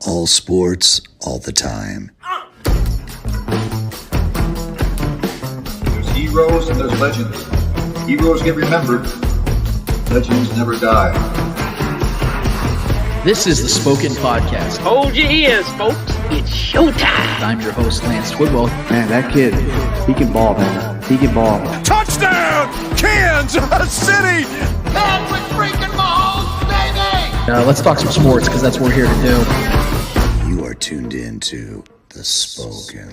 All sports, all the time. There's heroes and there's legends. Heroes get remembered. Legends never die. This is the Spoken Podcast. Hold your ears, folks. It's showtime. I'm your host, Lance Twidwell. Man, that kid, he can ball, man. He can ball. Touchdown, Kansas City! Patrick freaking Mahomes, baby! Let's talk some sports, because that's what we're here to do. You are tuned in to The Spoken.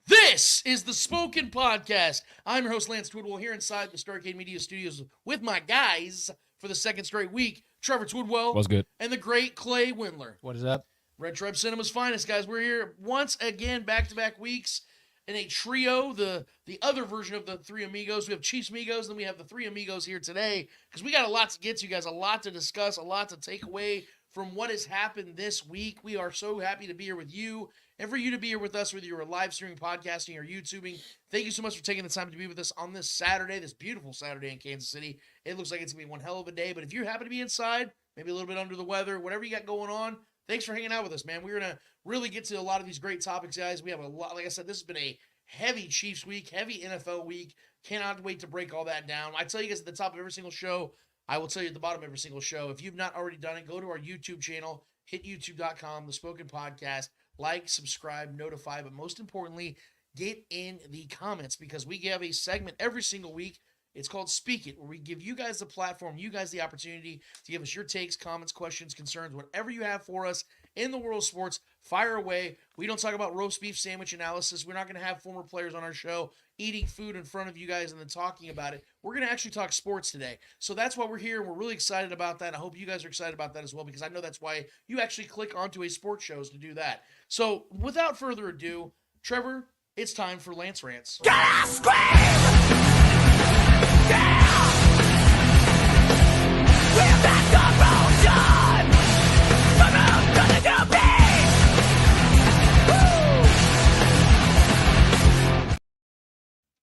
This is the Spoken Podcast. I'm your host, Lance Twidwell, here inside the Starcade Media Studios with my guys for the second straight week, Trevor Twidwell. What's good? And the great Clay Windler. What is up? Red Tribe Cinema's finest, guys. We're here once again, back-to-back weeks in a trio, the other version of the Three Amigos. We have Chiefs Amigos, then we have the Three Amigos here today, because we got a lot to get to, you guys, a lot to discuss, a lot to take away from what has happened this week. We are so happy to be here with you, and for you to be here with us, whether you're live streaming, podcasting, or YouTubing. Thank you so much for taking the time to be with us on this Saturday, this beautiful Saturday in Kansas City. It looks like it's going to be one hell of a day, but if you happen to be inside, maybe a little bit under the weather, whatever you got going on, thanks for hanging out with us, man. We're going to really get to a lot of these great topics, guys. We have a lot, like I said, this has been a heavy Chiefs week, heavy NFL week. Cannot wait to break all that down. I tell you guys at the top of every single show, I will tell you at the bottom of every single show, if you've not already done it, go to our YouTube channel, hit youtube.com, The Spoken Podcast, like, subscribe, notify, but most importantly, get in the comments, because we have a segment every single week. It's called Speak It, where we give you guys the platform, you guys the opportunity to give us your takes, comments, questions, concerns, whatever you have for us in the world of sports. Fire away. We don't talk about roast beef sandwich analysis. We're not going to have former players on our show eating food in front of you guys and then talking about it. We're going to actually talk sports today. So that's why we're here, and we're really excited about that. I hope you guys are excited about that as well, because I know that's why you actually click onto a sports shows to do that. So without further ado, Trevor, it's time for Lance Rants. Gotta scream!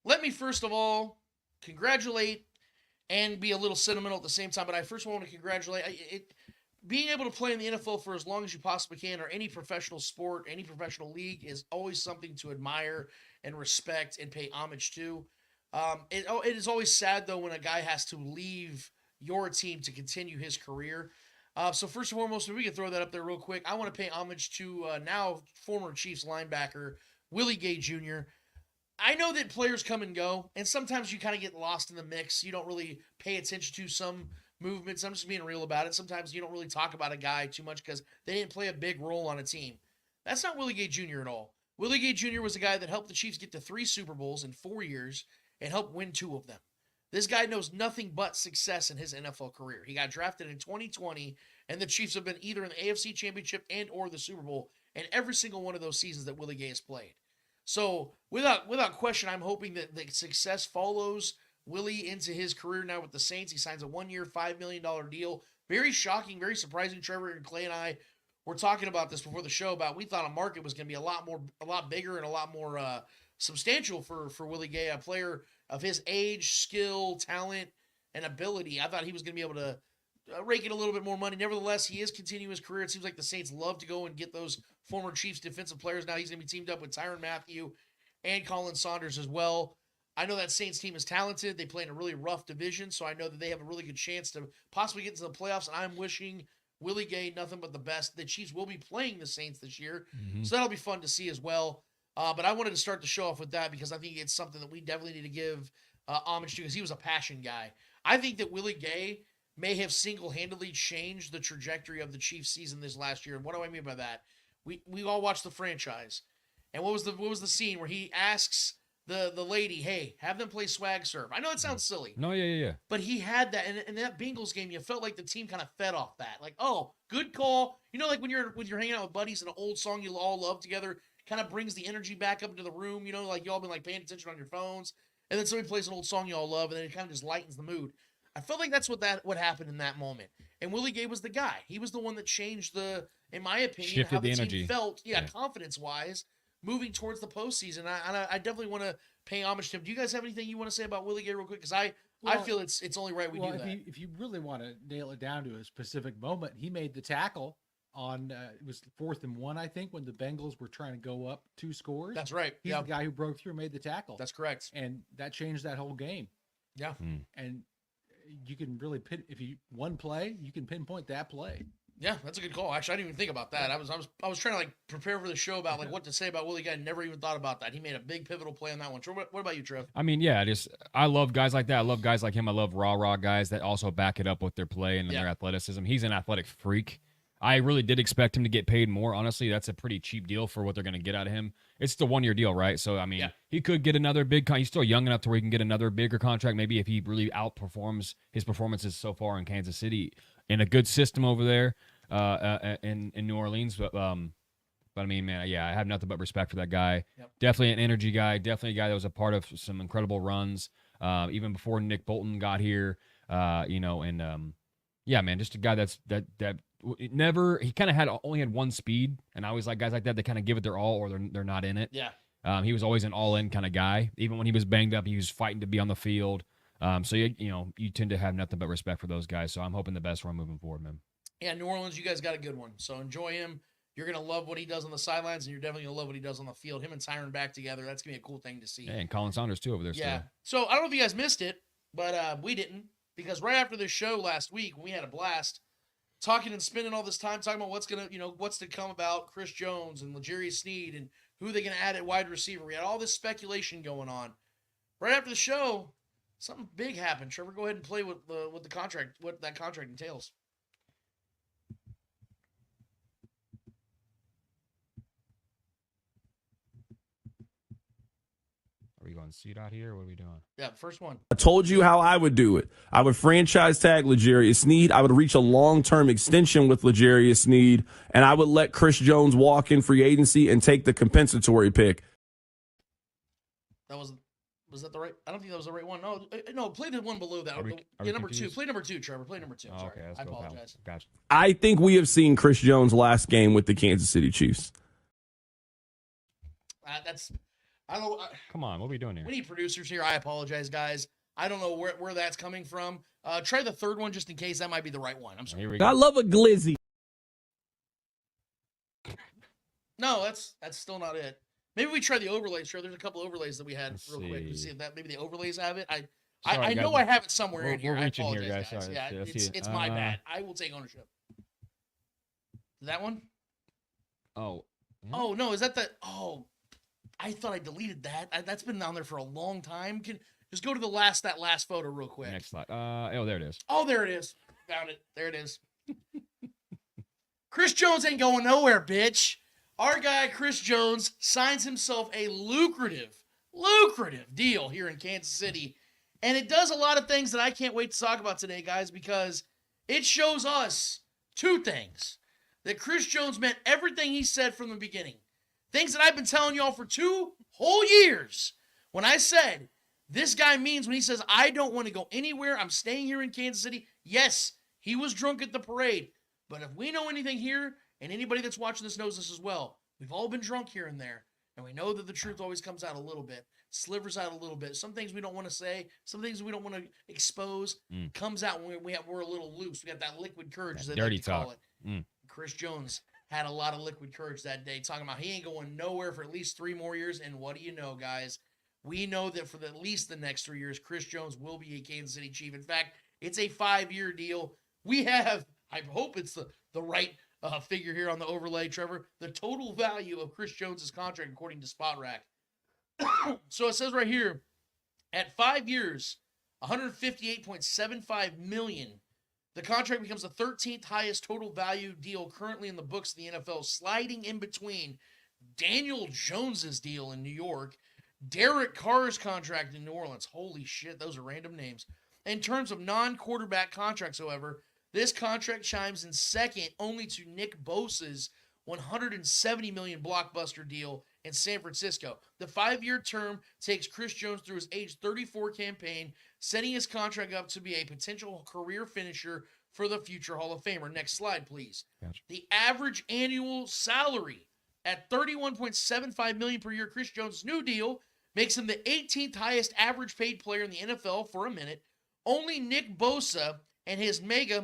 Let me first of all congratulate and be a little sentimental at the same time, but I first want to congratulate being able to play in the NFL for as long as you possibly can, or any professional sport, any professional league, is always something to admire and respect and pay homage to. It is always sad, though, when a guy has to leave your team to continue his career. So first and foremost, if we can throw that up there real quick, I want to pay homage to now former Chiefs linebacker Willie Gay Jr. I know that players come and go, and sometimes you kind of get lost in the mix. You don't really pay attention to some movements. I'm just being real about it. Sometimes you don't really talk about a guy too much because they didn't play a big role on a team. That's not Willie Gay Jr. at all. Willie Gay Jr. was a guy that helped the Chiefs get to 3 Super Bowls in 4 years and helped win 2 of them. This guy knows nothing but success in his NFL career. He got drafted in 2020, and the Chiefs have been either in the AFC Championship and or the Super Bowl in every single one of those seasons that Willie Gay has played. So without question, I'm hoping that the success follows Willie into his career now with the Saints. He signs a 1-year, $5 million deal. Very shocking, very surprising. Trevor and Clay and I were talking about this before the show, about we thought a market was going to be a lot bigger and a lot more substantial for Willie Gay, a player of his age, skill, talent, and ability. I thought he was going to be able to rake in a little bit more money. Nevertheless, he is continuing his career. It seems like the Saints love to go and get those former Chiefs defensive players. Now he's going to be teamed up with Tyrann Mathieu and Colin Saunders as well. I know that Saints team is talented. They play in a really rough division, so I know that they have a really good chance to possibly get into the playoffs, and I'm wishing Willie Gay nothing but the best. The Chiefs will be playing the Saints this year, so that'll be fun to see as well. But I wanted to start the show off with that because I think it's something that we definitely need to give homage to, because he was a passion guy. I think that Willie Gay may have single-handedly changed the trajectory of the Chiefs season this last year. And what do I mean by that? We all watched The Franchise. And what was the scene where he asks the lady, hey, have them play swag serve? I know it sounds silly. No, yeah. But he had that. And in that Bengals game, you felt like the team kind of fed off that. Like, oh, good call. You know, like when you're hanging out with buddies and an old song you all love together kind of brings the energy back up into the room. You know, like you all been like paying attention on your phones. And then somebody plays an old song you all love, and then it kind of just lightens the mood. I felt like that's what happened in that moment. And Willie Gay was the guy. He was the one that changed in my opinion, Shifted how the energy. team felt, confidence-wise, moving towards the postseason. I definitely want to pay homage to him. Do you guys have anything you want to say about Willie Gay real quick? Because I feel it's only right we do that. If you really want to nail it down to a specific moment, he made the tackle on it was 4th and 1, I think, when the Bengals were trying to go up 2 scores. That's right. He's the guy who broke through and made the tackle. That's correct. And that changed that whole game. Yeah. And you can really if you one play, you can pinpoint that play. Yeah, that's a good call. Actually, I didn't even think about that. I was trying to like prepare for the show about like what to say about Willie Gay. I never even thought about that. He made a big pivotal play on that one. What about you, Trev? I mean, yeah, I love guys like that. I love guys like him. I love raw guys that also back it up with their play and their athleticism. He's an athletic freak. I really did expect him to get paid more. Honestly, that's a pretty cheap deal for what they're going to get out of him. It's the 1-year deal, right? So, I mean, he could get another big he's still young enough to where he can get another bigger contract, maybe if he really outperforms his performances so far in Kansas City in a good system over there in New Orleans. But I mean, man, I have nothing but respect for that guy. Yep. Definitely an energy guy. Definitely a guy that was a part of some incredible runs, even before Nick Bolton got here. Man, just a guy that he kind of only had one speed, and I always like guys like that. They kind of give it their all, or they're not in it. Yeah. He was always an all-in kind of guy. Even when he was banged up, he was fighting to be on the field. So you tend to have nothing but respect for those guys. So I'm hoping the best for him moving forward, man. Yeah, New Orleans, you guys got a good one. So enjoy him. You're gonna love what he does on the sidelines, and you're definitely gonna love what he does on the field. Him and Tyron back together. That's gonna be a cool thing to see. Yeah, and Colin Saunders too over there. Yeah. Still. So I don't know if you guys missed it, but we didn't, because right after this show last week, we had a blast talking and spending all this time talking about what's to come about Chris Jones and L'Jarius Sneed and who they're gonna add at wide receiver. We had all this speculation going on. Right after the show, something big happened. Trevor, go ahead and play with the contract, what that contract entails. Are we going 𝚂𝙿𝙾 here? What are we doing? Yeah, first one. I told you how I would do it. I would franchise tag L'Jarius Sneed. I would reach a long-term extension with L'Jarius Sneed, and I would let Chris Jones walk in free agency and take the compensatory pick. Was that the right? I don't think that was the right one. No, play the one below that. Are we number confused? 2. Play number 2, Trevor. Play number 2. Oh, Sorry. okay, let's I go, pal. apologize. Gotcha. I think we have seen Chris Jones' last game with the Kansas City Chiefs. I don't know. Come on, what are we doing here? We need producers here. I apologize, guys. I don't know where that's coming from. Try the third one just in case that might be the right one. I'm sorry. Here we go. I love a glizzy. No, that's still not it. Maybe we try the overlays. Sure, there's a couple overlays that we had Let's real quick. We see. see if that maybe the overlays have it. Sorry, I know guys. I have it somewhere We're in here. I reaching here, apologize, guys. guys. Sorry. Yeah, Let's see it. it's my bad. I will take ownership. That one? Oh. Oh no, is that the? Oh, I thought I deleted that. That's been down there for a long time. Just go to that last photo real quick. Next slide. There it is. Oh, there it is. Found it. There it is. Chris Jones ain't going nowhere, bitch. Our guy, Chris Jones, signs himself a lucrative deal here in Kansas City. And it does a lot of things that I can't wait to talk about today, guys, because it shows us two things. That Chris Jones meant everything he said from the beginning. Things that I've been telling y'all for 2 whole years. When I said, this guy means when he says, I don't want to go anywhere, I'm staying here in Kansas City. Yes, he was drunk at the parade. But if we know anything here, and anybody that's watching this knows this as well, we've all been drunk here and there. And we know that the truth always comes out a little bit, slivers out a little bit. Some things we don't want to say, some things we don't want to expose, comes out when we're a little loose. We got that liquid courage, as they dirty like to call talk. it. Chris Jones had a lot of liquid courage that day, talking about he ain't going nowhere for at least 3 more years. And what do you know, guys? We know that for at least the next 3 years, Chris Jones will be a Kansas City Chief. In fact, it's a 5-year deal. We have, I hope it's the right figure here on the overlay, Trevor, the total value of Chris Jones's contract, according to Spot Rack. So it says right here, at 5 years, $158.75 million. The contract becomes the 13th highest total value deal currently in the books of the NFL, sliding in between Daniel Jones's deal in New York, Derek Carr's contract in New Orleans. Holy shit, those are random names. In terms of non-quarterback contracts, however, this contract chimes in second only to Nick Bosa's $170 million blockbuster deal in San Francisco. The 5-year term takes Chris Jones through his age 34 campaign, setting his contract up to be a potential career finisher for the future Hall of Famer. Next slide, please. Gotcha. The average annual salary at $31.75 million per year, Chris Jones' new deal makes him the 18th highest average paid player in the NFL for a minute. Only Nick Bosa and his mega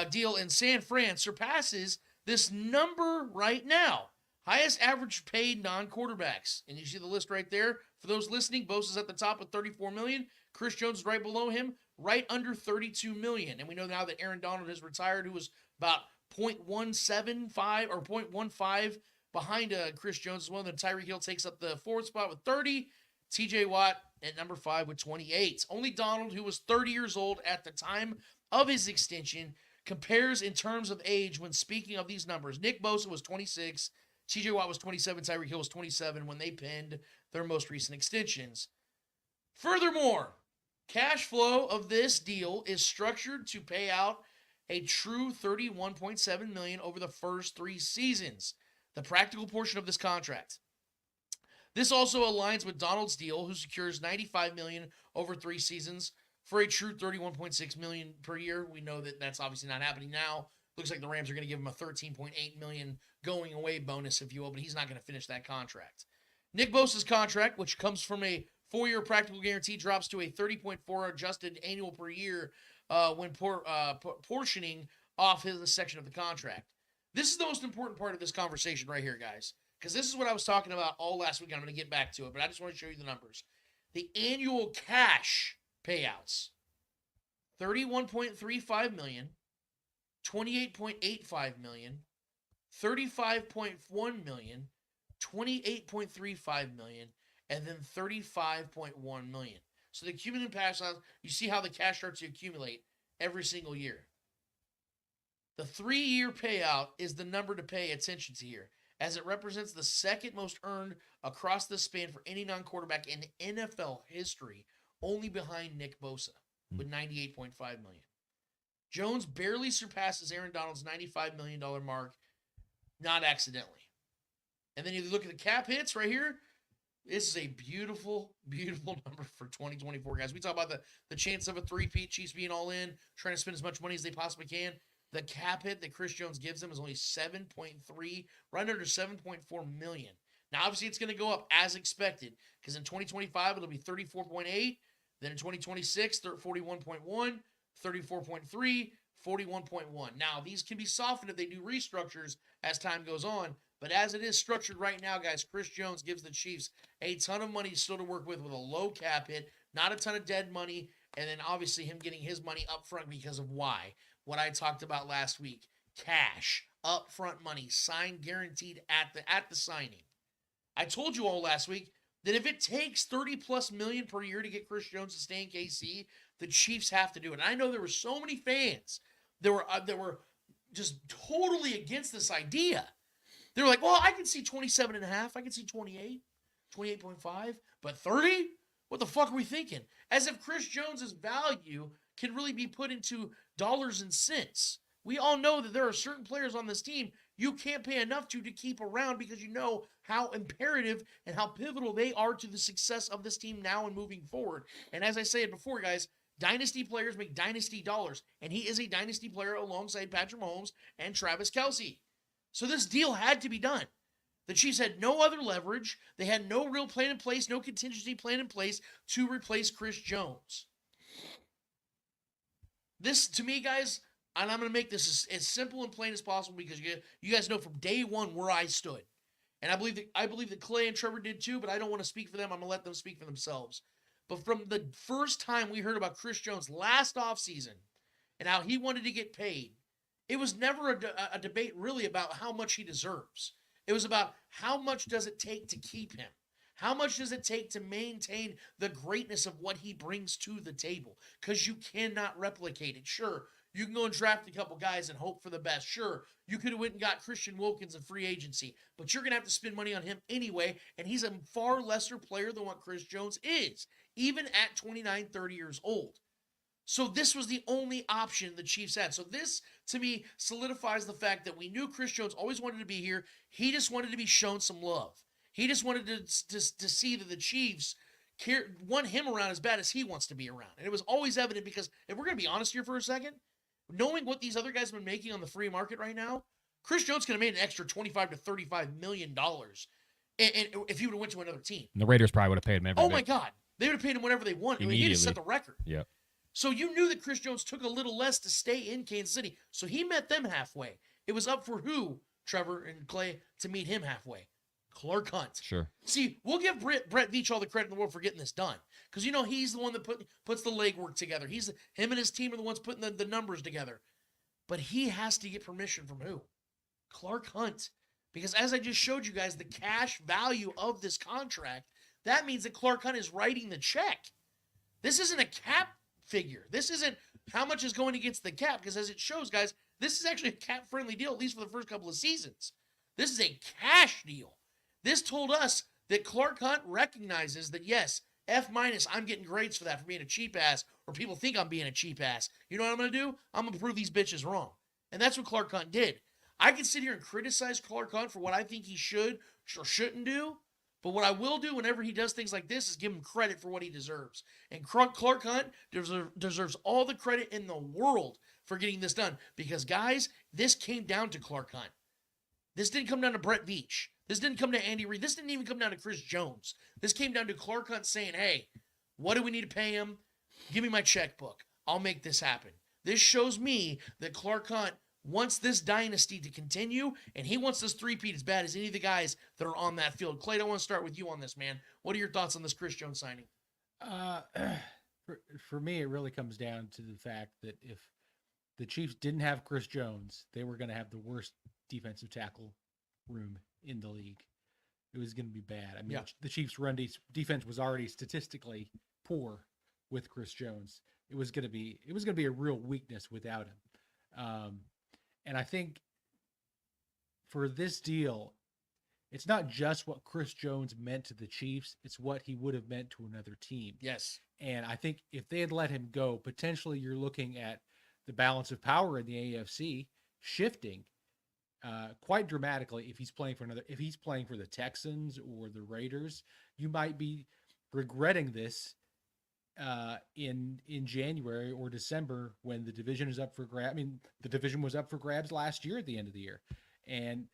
deal in San Fran surpasses this number right now. Highest average paid non-quarterbacks. And you see the list right there. For those listening, Bosa's at the top with $34 million. Chris Jones is right below him, right under $32 million. And we know now that Aaron Donald has retired, who was about 0.175 or 0.15 behind Chris Jones as well. Then Tyreek Hill takes up the 4th spot with 30. TJ Watt at number 5 with 28. Only Donald, who was 30 years old at the time of his extension, compares in terms of age when speaking of these numbers. Nick Bosa was 26, TJ Watt was 27, Tyreek Hill was 27 when they penned their most recent extensions. Furthermore, cash flow of this deal is structured to pay out a true $31.7 million over the first 3 seasons, the practical portion of this contract. This also aligns with Donald's deal, who secures $95 million over 3 seasons for a true $31.6 million per year. We know that that's obviously not happening now. Looks like the Rams are going to give him a $13.8 million going away bonus, if you will, but he's not going to finish that contract. Nick Bosa's contract, which comes from a 4-year practical guarantee, drops to a $30.4 adjusted annual per year when portioning off his section of the contract. This is the most important part of this conversation right here, guys, because this is what I was talking about all last week. I'm going to get back to it, but I just want to show you the numbers. The annual cash payouts, $31.35 million, $28.85 million, $35.1 million, $28.35 million, and then $35.1 million. So the cumulative cash, you see how the cash starts to accumulate every single year. The 3-year payout is the number to pay attention to here, as it represents the second most earned across the span for any non-quarterback in NFL history, only behind Nick Bosa with $98.5 million. Jones barely surpasses Aaron Donald's $95 million mark, not accidentally. And then you look at the cap hits right here. This is a beautiful, beautiful number for 2024, guys. We talk about the chance of a three-peat, Chiefs being all in, trying to spend as much money as they possibly can. The cap hit that Chris Jones gives them is only 7.3, right under 7.4 million. Now, obviously, it's going to go up as expected, because in 2025, it'll be 34.8. Then in 2026, 41.1, 34.3, 41.1. Now, these can be softened if they do restructures as time goes on. But as it is structured right now, guys, Chris Jones gives the Chiefs a ton of money still to work with a low cap hit, not a ton of dead money, and then obviously him getting his money up front because of why? What I talked about last week. Cash, upfront money, signed, guaranteed at the signing. I told you all last week that if it takes $30+ million per year to get Chris Jones to stay in KC, the Chiefs have to do it. And I know there were so many fans that were just totally against this idea. They were like, well, I can see 27.5. I can see 28, 28.5, but 30? What the fuck are we thinking? As if Chris Jones's value can really be put into dollars and cents. We all know that there are certain players on this team you can't pay enough to keep around because you know how imperative and how pivotal they are to the success of this team now and moving forward. And as I said before, guys, dynasty players make dynasty dollars, and he is a dynasty player alongside Patrick Mahomes and Travis Kelce. So this deal had to be done. The Chiefs had no other leverage. They had no real plan in place, no contingency plan in place to replace Chris Jones. This, to me, guys, and I'm going to make this as simple and plain as possible because you guys know from day one where I stood. And I believe that Clay and Trevor did too, but I don't want to speak for them. I'm going to let them speak for themselves. But from the first time we heard about Chris Jones last offseason and how he wanted to get paid, it was never a debate really about how much he deserves. It was about how much does it take to keep him? How much does it take to maintain the greatness of what he brings to the table? Because you cannot replicate it. Sure, you can go and draft a couple guys and hope for the best. Sure, you could have went and got Christian Wilkins in free agency, but you're going to have to spend money on him anyway, and he's a far lesser player than what Chris Jones is, even at 29, 30 years old. So this was the only option the Chiefs had. So this, to me, solidifies the fact that we knew Chris Jones always wanted to be here. He just wanted to be shown some love. He just wanted to see that the Chiefs want him around as bad as he wants to be around. And it was always evident because, if we're going to be honest here for a second, knowing what these other guys have been making on the free market right now, Chris Jones could have made an extra $25 to $35 million and if he would have went to another team. And the Raiders probably would have paid him every Oh, bit. my God. They would have paid him whatever they wanted. I mean, he just set the record. Yeah. So you knew that Chris Jones took a little less to stay in Kansas City. So he met them halfway. It was up for who, Trevor and Clay, to meet him halfway? Clark Hunt. Sure. See, we'll give Brett Veach all the credit in the world for getting this done. Because, he's the one that puts the legwork together. Him and his team are the ones putting the numbers together. But he has to get permission from who? Clark Hunt. Because as I just showed you guys, the cash value of this contract, that means that Clark Hunt is writing the check. This isn't a cap figure. This isn't how much is going against the cap, because as it shows, guys, this is actually a cap-friendly deal, at least for the first couple of seasons. This is a cash deal. This told us that Clark Hunt recognizes that, yes, F-, I'm getting grades for that, for being a cheap ass, or people think I'm being a cheap ass. You know what I'm going to do? I'm going to prove these bitches wrong. And that's what Clark Hunt did. I can sit here and criticize Clark Hunt for what I think he should or shouldn't do, but what I will do whenever he does things like this is give him credit for what he deserves. And Clark Hunt deserves all the credit in the world for getting this done. Because, guys, this came down to Clark Hunt. This didn't come down to Brett Veach. This didn't come to Andy Reid. This didn't even come down to Chris Jones. This came down to Clark Hunt saying, hey, what do we need to pay him? Give me my checkbook. I'll make this happen. This shows me that Clark Hunt wants this dynasty to continue, and he wants this three-peat as bad as any of the guys that are on that field. Clay, I want to start with you on this, man. What are your thoughts on this Chris Jones signing? For me, it really comes down to the fact that if the Chiefs didn't have Chris Jones, they were going to have the worst defensive tackle room in the league. It was going to be bad. I mean, the Chiefs' run defense was already statistically poor with Chris Jones. It was going to be a real weakness without him. And I think for this deal, it's not just what Chris Jones meant to the Chiefs, it's what he would have meant to another team. Yes. And I think if they had let him go, potentially you're looking at the balance of power in the AFC shifting quite dramatically. If he's playing for the Texans or the Raiders, you might be regretting this in January or December when the division is up for grabs. I mean, the division was up for grabs last year at the end of the year. And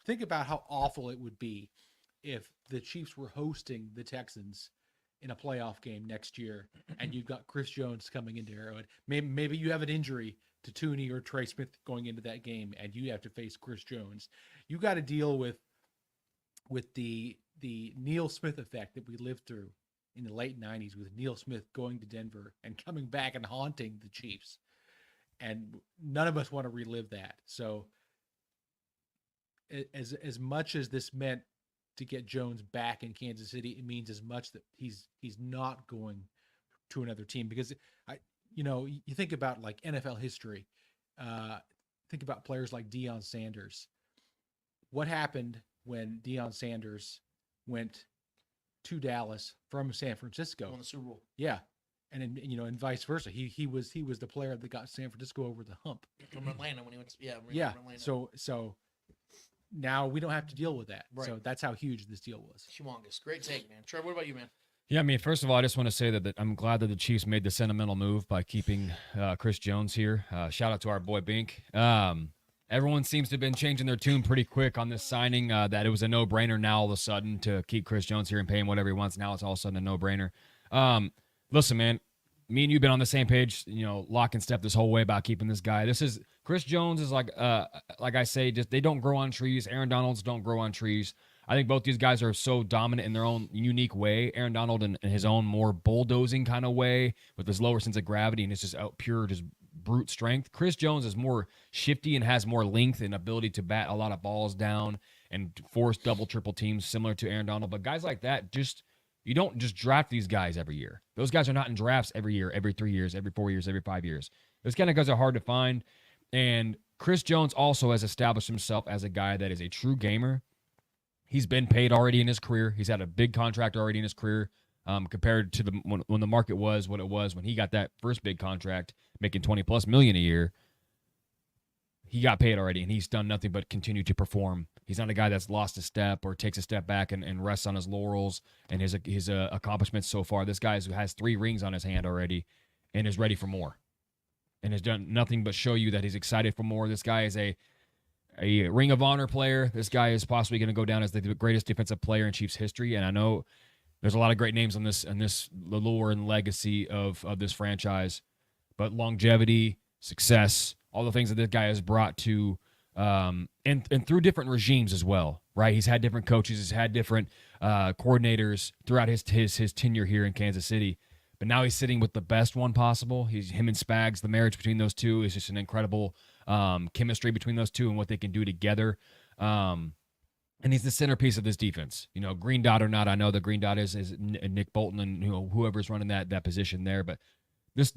think about how awful it would be if the Chiefs were hosting the Texans in a playoff game next year and you've got Chris Jones coming into Arrowhead. Maybe you have an injury to Tooney or Trey Smith going into that game and you have to face Chris Jones. You got to deal with the Neil Smith effect that we lived through in the late 90s with Neil Smith going to Denver and coming back and haunting the Chiefs. And none of us want to relive that. So as much as this meant to get Jones back in Kansas City, it means as much that he's not going to another team. Because you think about like NFL history, think about players like Deion Sanders. What happened when Deion Sanders went to Dallas from San Francisco? Won the Super Bowl. Yeah. And vice versa. He was the player that got San Francisco over the hump. From Atlanta when he went to, Atlanta. So now we don't have to deal with that. Right. So that's how huge this deal was. Humongous. Great take, man. Trevor, what about you, man? Yeah, I mean, first of all, I just want to say that I'm glad that the Chiefs made the sentimental move by keeping Chris Jones here. Shout out to our boy Bink. Everyone seems to have been changing their tune pretty quick on this signing, that it was a no-brainer now all of a sudden to keep Chris Jones here and pay him whatever he wants. Now it's all of a sudden a no-brainer. Listen, man, me and you have been on the same page, lock and step this whole way about keeping this guy. Chris Jones is like I say, just they don't grow on trees. Aaron Donalds don't grow on trees. I think both these guys are so dominant in their own unique way. Aaron Donald in his own more bulldozing kind of way with his lower sense of gravity and it's just pure brute strength. Chris Jones is more shifty and has more length and ability to bat a lot of balls down and force double, triple teams similar to Aaron Donald. But guys like that, you don't just draft these guys every year. Those guys are not in drafts every year, every 3 years, every 4 years, every 5 years. Those kind of guys are hard to find. And Chris Jones also has established himself as a guy that is a true gamer. He's been paid already in his career. He's had a big contract already in his career. compared to when the market was what it was when he got that first big contract, making $20+ million a year. He got paid already, and he's done nothing but continue to perform. He's not a guy that's lost a step or takes a step back and rests on his laurels and his accomplishments so far. This guy has 3 rings on his hand already and is ready for more and has done nothing but show you that he's excited for more. This guy is a Ring of Honor player. This guy is possibly going to go down as the greatest defensive player in Chiefs history, and I know there's a lot of great names on this lore and legacy of this franchise, but longevity, success, all the things that this guy has brought to and through different regimes as well, right? He's had different coaches, he's had different coordinators throughout his tenure here in Kansas City, but now he's sitting with the best one possible. Him and Spags, the marriage between those two is just an incredible chemistry between those two and what they can do together. And he's the centerpiece of this defense. You know, green dot or not, I know the green dot is Nick Bolton and whoever's running that position there, but this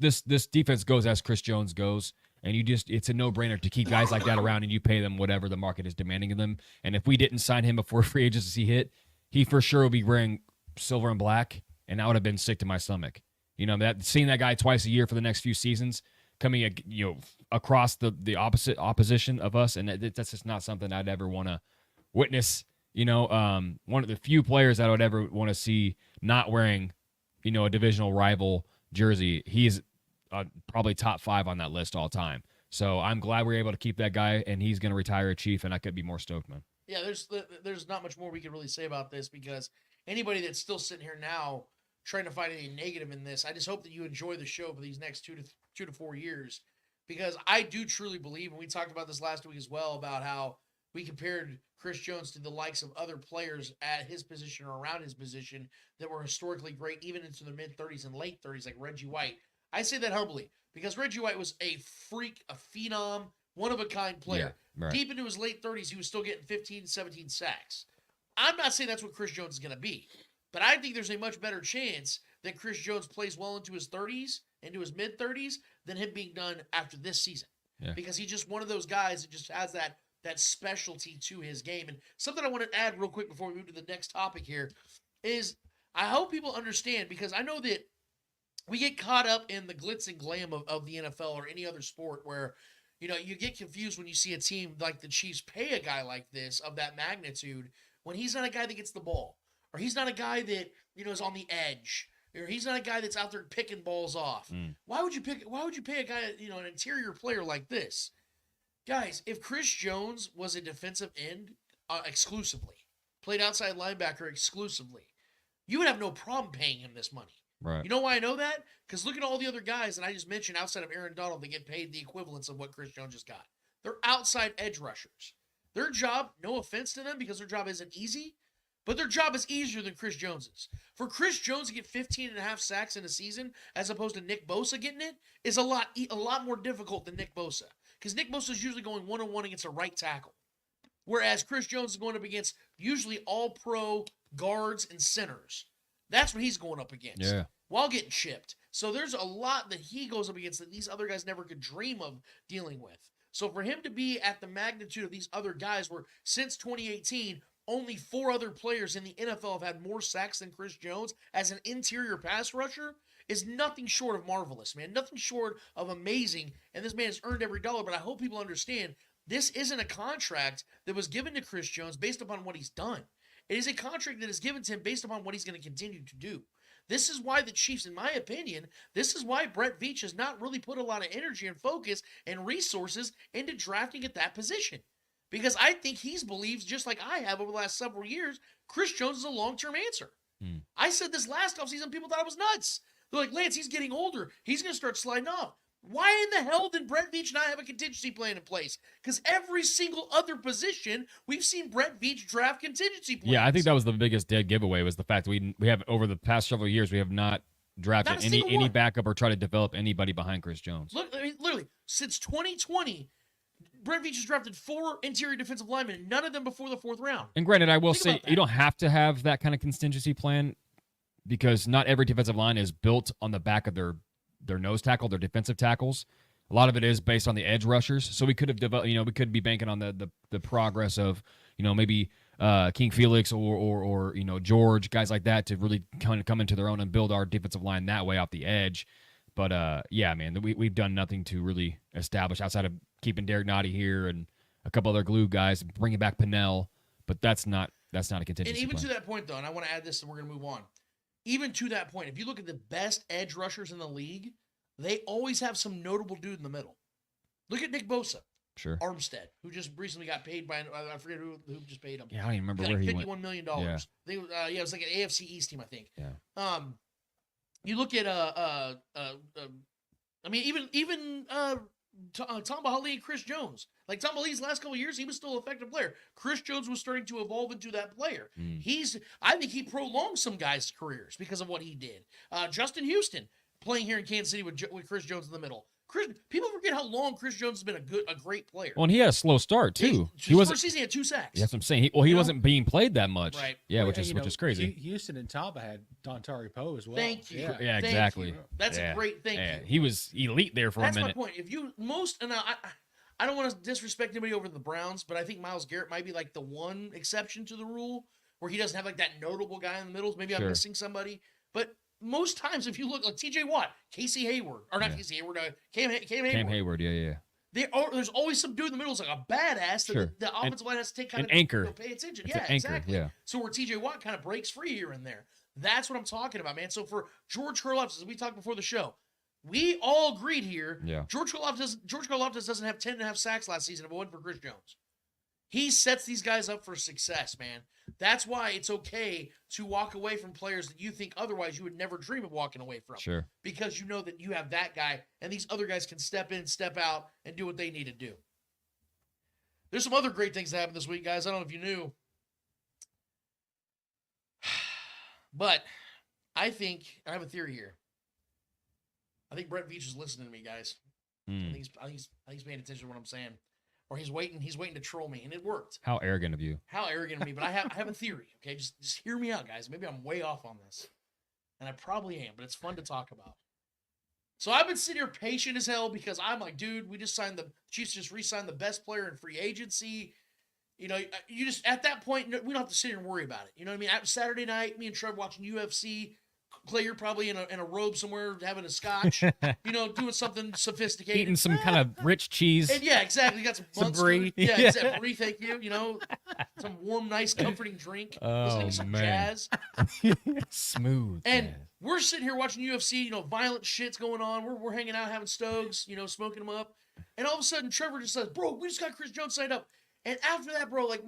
defense goes as Chris Jones goes. And it's a no-brainer to keep guys like that around, and you pay them whatever the market is demanding of them. And if we didn't sign him before free agency hit, he for sure would be wearing silver and black, and I would have been sick to my stomach. You know, seeing that guy twice a year for the next few seasons, coming across the opposition of us, and that's just not something I'd ever want to witness. One of the few players I would ever want to see not wearing, a divisional rival jersey. He's probably top 5 on that list all time. So I'm glad we were able to keep that guy, and he's going to retire a Chief, and I could be more stoked, man. Yeah, there's not much more we can really say about this, because anybody that's still sitting here now trying to find any negative in this, I just hope that you enjoy the show for these next 2 to 4 years, because I do truly believe, and we talked about this last week as well, about how we compared Chris Jones to the likes of other players at his position or around his position that were historically great, even into the mid-30s and late 30s, like Reggie White. I say that humbly, because Reggie White was a freak, a phenom, one-of-a-kind player. Yeah, right. Deep into his late 30s, he was still getting 15, 17 sacks. I'm not saying that's what Chris Jones is going to be, but I think there's a much better chance that Chris Jones plays well into his 30s, into his mid-30s, than him being done after this season. Yeah. Because he's just one of those guys that just has that specialty to his game. And something I want to add real quick before we move to the next topic here is I hope people understand, because I know that we get caught up in the glitz and glam of the NFL or any other sport where, you get confused when you see a team like the Chiefs pay a guy like this of that magnitude when he's not a guy that gets the ball, or he's not a guy that, is on the edge, or he's not a guy that's out there picking balls off. Why would you pay a guy, an interior player like this? Guys, if Chris Jones was a defensive end exclusively, played outside linebacker exclusively, you would have no problem paying him this money. Right. You know why I know that? Because look at all the other guys that I just mentioned outside of Aaron Donald that get paid the equivalence of what Chris Jones just got. They're outside edge rushers. Their job, no offense to them, because their job isn't easy, but their job is easier than Chris Jones's. For Chris Jones to get 15.5 sacks in a season, as opposed to Nick Bosa getting it, is a lot more difficult than Nick Bosa. Because Nick Bosa is usually going one-on-one against a right tackle, whereas Chris Jones is going up against usually all-pro guards and centers. That's what he's going up against while getting chipped. So there's a lot that he goes up against that these other guys never could dream of dealing with. So for him to be at the magnitude of these other guys, where since 2018, only 4 other players in the NFL have had more sacks than Chris Jones as an interior pass rusher, is nothing short of marvelous, man. Nothing short of amazing. And this man has earned every dollar, but I hope people understand this isn't a contract that was given to Chris Jones based upon what he's done. It is a contract that is given to him based upon what he's going to continue to do. This is why the Chiefs, in my opinion, this is why Brett Veach has not really put a lot of energy and focus and resources into drafting at that position. Because I think he believes, just like I have over the last several years, Chris Jones is a long-term answer. I said this last offseason, people thought I was nuts. They're like, Lance, he's getting older. He's going to start sliding off. Why in the hell did Brett Veach not have a contingency plan in place? Because every single other position, we've seen Brett Veach draft contingency plans. Yeah, I think that was the biggest dead giveaway, was the fact that we have, over the past several years, we have not drafted any backup or try to develop anybody behind Chris Jones. Look, I mean, literally, since 2020, Brett Veach has drafted 4 interior defensive linemen, and none of them before the 4th round. And granted, I will say, you don't have to have that kind of contingency plan, because not every defensive line is built on the back of their nose tackle, their defensive tackles. A lot of it is based on the edge rushers. So we could have developed, we could be banking on the progress of, maybe King Felix or George, guys like that to really kind of come into their own and build our defensive line that way off the edge. But yeah, man, we've done nothing to really establish outside of keeping Derek Nottie here and a couple other glue guys, bringing back Pinnell. But that's not a contingency. And even plan. to that point, though, and I want to add this, and we're going to move on. Even to that point, if you look at the best edge rushers in the league, they always have some notable dude in the middle. Look at Nick Bosa. Sure. Armstead, who just recently got paid by, I forget who just paid him. Yeah, I don't even remember like where he went. $51 million. Yeah. It was like an AFC East team, I think. Yeah. You look at I mean, even Tom Bahali and Chris Jones. Like Tom Bahali's last couple of years, he was still an effective player. Chris Jones was starting to evolve into that player. I think he prolonged some guys' careers because of what he did. Justin Houston playing here in Kansas City with Chris Jones in the middle. People forget how long Chris Jones has been a great player. Well, and he had a slow start too. He was first season he had 2 sacks. That's what I'm saying. He wasn't being played that much. Right. Yeah, Well, which is crazy. Houston and Tamba had Dontari Poe as well. Thank you. Yeah, Thank exactly. you. That's a great thing. Yeah. He was elite there for a minute. That's my point. If you and I don't want to disrespect anybody over the Browns, but I think Myles Garrett might be like the one exception to the rule where he doesn't have like that notable guy in the middle. Maybe I'm missing somebody, but most times if you look like T.J. Watt, Casey Hayward, or not Casey Hayward, Cam Hayward. Cam Hayward, yeah. There's always some dude in the middle who's like a badass that the offensive line has to take kind of anchor. Pay attention. It's yeah, an anchor, exactly. yeah. So where T.J. Watt kind of breaks free here and there. That's what I'm talking about, man. So for George Karlaftis, as we talked before the show, we all agreed here. Yeah. George Karlaftis doesn't have 10.5 sacks last season if it wasn't for Chris Jones. He sets these guys up for success, man. That's why it's okay to walk away from players that you think otherwise you would never dream of walking away from. Sure. Because you know that you have that guy, and these other guys can step in, step out, and do what they need to do. There's some other great things that happened this week, guys. I don't know if you knew. But I have a theory here. I think Brett Veach is listening to me, guys. I think he's paying attention to what I'm saying. Or he's waiting to troll me, and it worked. How arrogant of you. How arrogant of me, but I have a theory, okay? Just hear me out, guys. Maybe I'm way off on this. And I probably am, but it's fun to talk about. So I've been sitting here patient as hell because I'm like, dude, the Chiefs just re-signed the best player in free agency. You know, you just, at that point, we don't have to sit here and worry about it. You know what I mean? Saturday night, me and Trev watching UFC. Clay, you're probably in a robe somewhere having a scotch, doing something sophisticated. Eating some kind of rich cheese. And yeah, exactly. You got some brie. Yeah, exactly. Brie, thank you. Some warm, nice, comforting drink. Listening to some jazz. Smooth. And we're sitting here watching UFC, violent shit's going on. We're hanging out, having stogs, smoking them up. And all of a sudden, Trevor just says, bro, we just got Chris Jones signed up. And after that, bro, like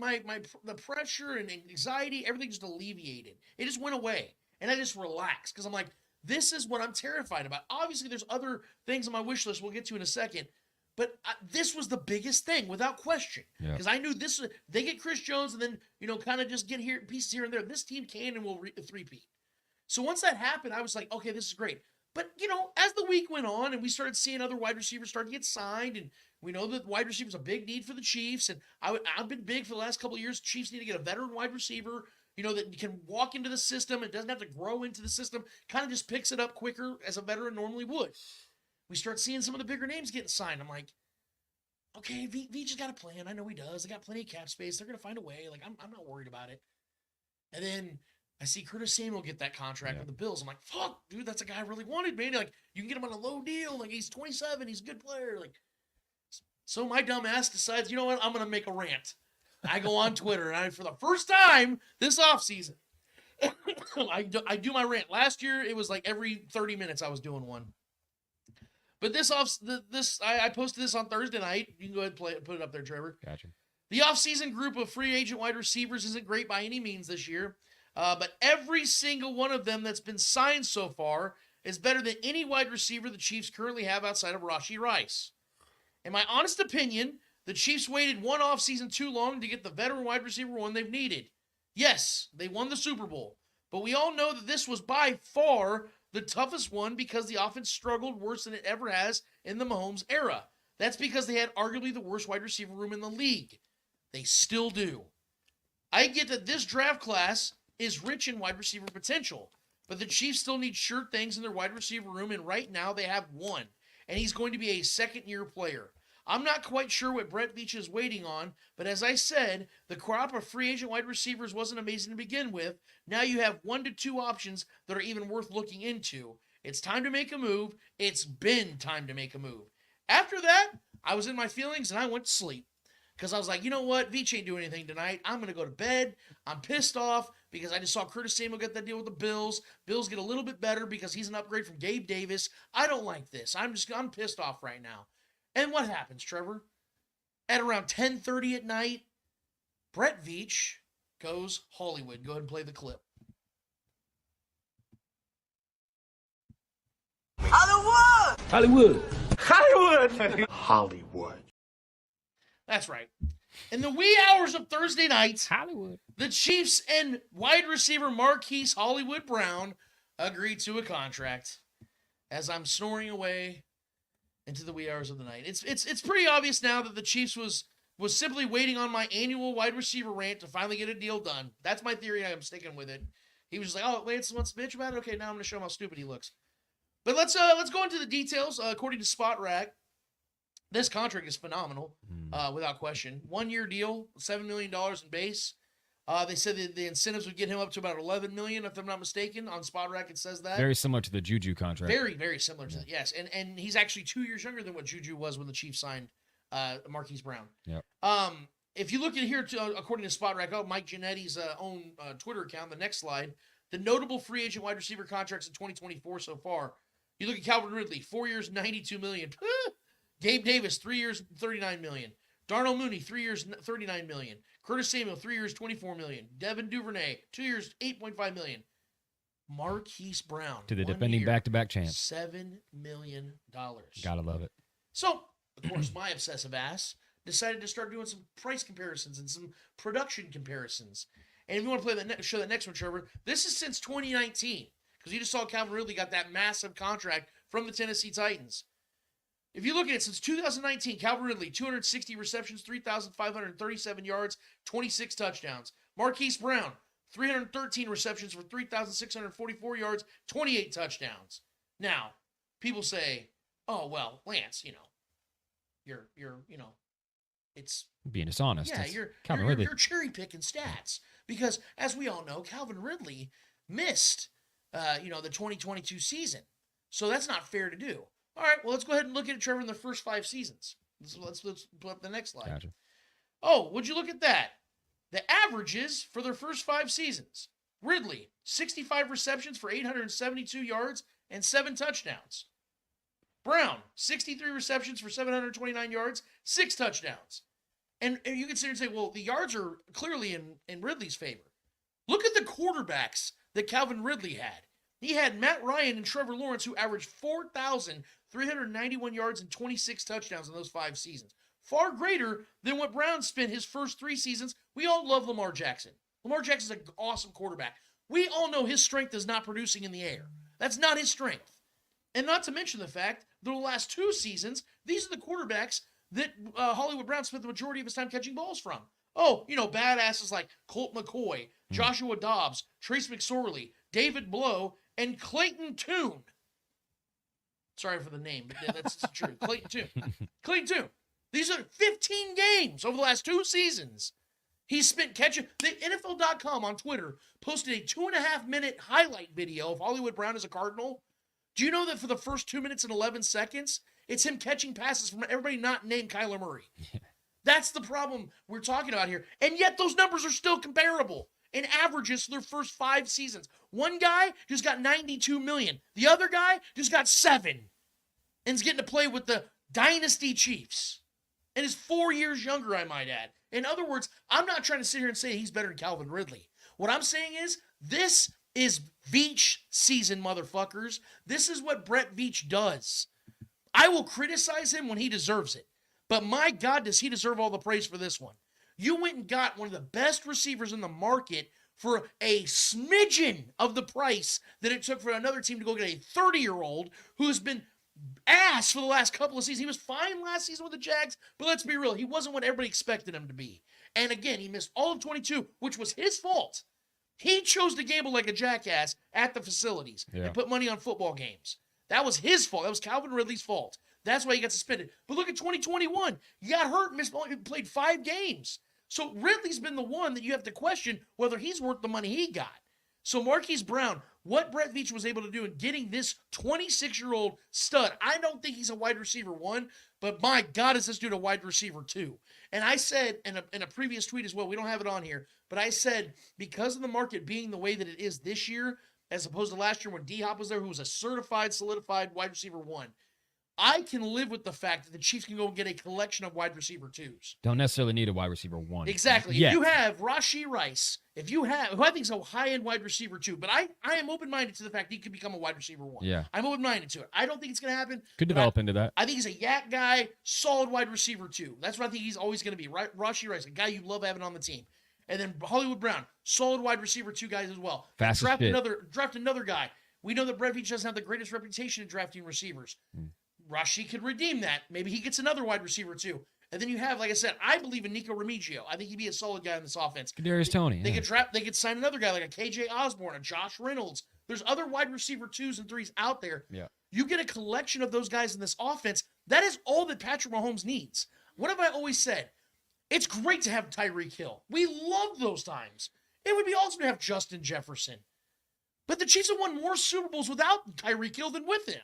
the pressure and anxiety, everything just alleviated. It just went away. And I just relaxed because I'm like, this is what I'm terrified about. Obviously, there's other things on my wish list we'll get to in a second. But this was the biggest thing, without question. Because I knew they get Chris Jones and then, kind of just get pieces here and there. This team can and will three-peat. So once that happened, I was like, okay, this is great. But, as the week went on and we started seeing other wide receivers start to get signed, and we know that wide receivers a big need for the Chiefs. And I've been big for the last couple of years. Chiefs need to get a veteran wide receiver, that can walk into the system. It doesn't have to grow into the system. Kind of just picks it up quicker as a veteran normally would. We start seeing some of the bigger names getting signed. I'm like, okay, V just got a plan. I know he does. They got plenty of cap space. They're going to find a way. Like, I'm not worried about it. And then I see Curtis Samuel get that contract with the Bills. I'm like, fuck, dude, that's a guy I really wanted, man. Like, you can get him on a low deal. Like, he's 27. He's a good player. Like, so my dumb ass decides, you know what? I'm going to make a rant. I go on Twitter, and for the first time this offseason, I do my rant. Last year, it was like every 30 minutes I was doing one. But I posted this on Thursday night. You can go ahead and put it up there, Trevor. Gotcha. The offseason group of free agent wide receivers isn't great by any means this year, but every single one of them that's been signed so far is better than any wide receiver the Chiefs currently have outside of Rashee Rice. In my honest opinion, the Chiefs waited one offseason too long to get the veteran wide receiver one they've needed. Yes, they won the Super Bowl, but we all know that this was by far the toughest one because the offense struggled worse than it ever has in the Mahomes era. That's because they had arguably the worst wide receiver room in the league. They still do. I get that this draft class is rich in wide receiver potential, but the Chiefs still need sure things in their wide receiver room, and right now they have one, and he's going to be a second-year player. I'm not quite sure what Brett Veach is waiting on, but as I said, the crop of free agent wide receivers wasn't amazing to begin with. Now you have 1 to 2 options that are even worth looking into. It's time to make a move. It's been time to make a move. After that, I was in my feelings and I went to sleep. Because I was like, you know what? Veach ain't doing anything tonight. I'm going to go to bed. I'm pissed off because I just saw Curtis Samuel get that deal with the Bills. Bills get a little bit better because he's an upgrade from Gabe Davis. I don't like this. I'm pissed off right now. And what happens, Trevor? At around 10:30 at night, Brett Veach goes Hollywood. Go ahead and play the clip. Hollywood! Hollywood. Hollywood! Hollywood. That's right. In the wee hours of Thursday night, Hollywood. The Chiefs and wide receiver Marquise Hollywood Brown agreed to a contract. As I'm snoring away into the wee hours of the night, it's pretty obvious now that the Chiefs was simply waiting on my annual wide receiver rant to finally get a deal done. That's my theory. I'm sticking with it. He was just like, "Oh, Lance wants to bitch about it. Okay, now I'm going to show him how stupid he looks." But let's go into the details. According to Spot Rack, this contract is phenomenal, without question. 1-year deal, $7 million in base. They said that the incentives would get him up to about $11 million, if I'm not mistaken. On Spot Rack, it says that. Very similar to the Juju contract. Very, very similar to that, yes. And he's actually 2 years younger than what Juju was when the Chiefs signed Marquise Brown. Yep. If you look at here, according to Spot Rack, Mike Giannetti's own Twitter account, the next slide, the notable free agent wide receiver contracts in 2024 so far. You look at Calvin Ridley, 4 years, $92 million. Gabe Davis, 3 years, $39 million. Darnell Mooney, 3 years, $39 million. Curtis Samuel, 3 years, $24 million. Devin Duvernay, 2 years, $8.5 million. Marquise Brown, to the defending back-to-back champ. $7 million. Gotta love it. So, of course, my obsessive ass decided to start doing some price comparisons and some production comparisons. And if you want to play show that next one, Trevor, this is since 2019. Because you just saw Calvin Ridley got that massive contract from the Tennessee Titans. If you look at it, since 2019, Calvin Ridley, 260 receptions, 3,537 yards, 26 touchdowns. Marquise Brown, 313 receptions for 3,644 yards, 28 touchdowns. Now, people say, "Oh, well, Lance, you're it's being dishonest. Yeah, you're cherry picking stats because, as we all know, Calvin Ridley missed, the 2022 season, so that's not fair to do." All right, well, let's go ahead and look at it, Trevor, in the first 5 seasons. Let's put up the next slide. Gotcha. Oh, would you look at that? The averages for their first 5 seasons. Ridley, 65 receptions for 872 yards and 7 touchdowns. Brown, 63 receptions for 729 yards, 6 touchdowns. And you can sit here and say, well, the yards are clearly in Ridley's favor. Look at the quarterbacks that Calvin Ridley had. He had Matt Ryan and Trevor Lawrence, who averaged 4,391 yards and 26 touchdowns in those 5 seasons. Far greater than what Brown spent his first 3 seasons. We all love Lamar Jackson. Lamar Jackson's an awesome quarterback. We all know his strength is not producing in the air. That's not his strength. And not to mention the fact that the last 2 seasons, these are the quarterbacks that Hollywood Brown spent the majority of his time catching balls from. Oh, badasses like Colt McCoy, Joshua Dobbs, Trace McSorley, David Blow, and Clayton Tune. Sorry for the name, but that's the truth. Clayton Tune. Clayton Tune. These are 15 games over the last 2 seasons. He spent catching. The NFL.com on Twitter posted a 2.5-minute highlight video of Hollywood Brown as a Cardinal. Do you know that for the first 2 minutes and 11 seconds, it's him catching passes from everybody not named Kyler Murray? That's the problem we're talking about here. And yet those numbers are still comparable in averages for their first 5 seasons. One guy just got $92 million. The other guy just got 7 and is getting to play with the Dynasty Chiefs. And is 4 years younger, I might add. In other words, I'm not trying to sit here and say he's better than Calvin Ridley. What I'm saying is this is Veach season, motherfuckers. This is what Brett Veach does. I will criticize him when he deserves it. But my God, does he deserve all the praise for this one. You went and got one of the best receivers in the market for a smidgen of the price that it took for another team to go get a 30-year-old who's been ass for the last couple of seasons. He was fine last season with the Jags, but let's be real. He wasn't what everybody expected him to be. And again, he missed all of 22, which was his fault. He chose to gamble like a jackass at the facilities and put money on football games. That was his fault. That was Calvin Ridley's fault. That's why he got suspended. But look at 2021. He got hurt, played 5 games. So Ridley's been the one that you have to question whether he's worth the money he got. So Marquise Brown, what Brett Veach was able to do in getting this 26-year-old stud, I don't think he's a wide receiver 1, but my God, is this dude a wide receiver 2? And I said in a previous tweet as well, we don't have it on here, but I said because of the market being the way that it is this year, as opposed to last year when D-Hop was there, who was a certified, solidified wide receiver 1, I can live with the fact that the Chiefs can go and get a collection of wide receiver 2s. Don't necessarily need a wide receiver 1. Exactly. Yet. If you have Rashee Rice, who I think is a high-end wide receiver 2, but I am open-minded to the fact that he could become a wide receiver 1. Yeah. I'm open-minded to it. I don't think it's going to happen. Could develop into that. I think he's a yak guy, solid wide receiver 2. That's what I think he's always going to be. Right? Rashee Rice, a guy you love having on the team. And then Hollywood Brown, solid wide receiver 2 guys as well. Fastest draft fit. another guy. We know that Brett Veach doesn't have the greatest reputation in drafting receivers. Rashee could redeem that. Maybe he gets another wide receiver 2. And then you have, like I said, I believe in Nico Remigio. I think he'd be a solid guy in this offense. Kadarius Toney. They could sign another guy like a KJ Osborne, a Josh Reynolds. There's other wide receiver 2s and 3s out there. Yeah. You get a collection of those guys in this offense. That is all that Patrick Mahomes needs. What have I always said? It's great to have Tyreek Hill. We love those times. It would be awesome to have Justin Jefferson. But the Chiefs have won more Super Bowls without Tyreek Hill than with him.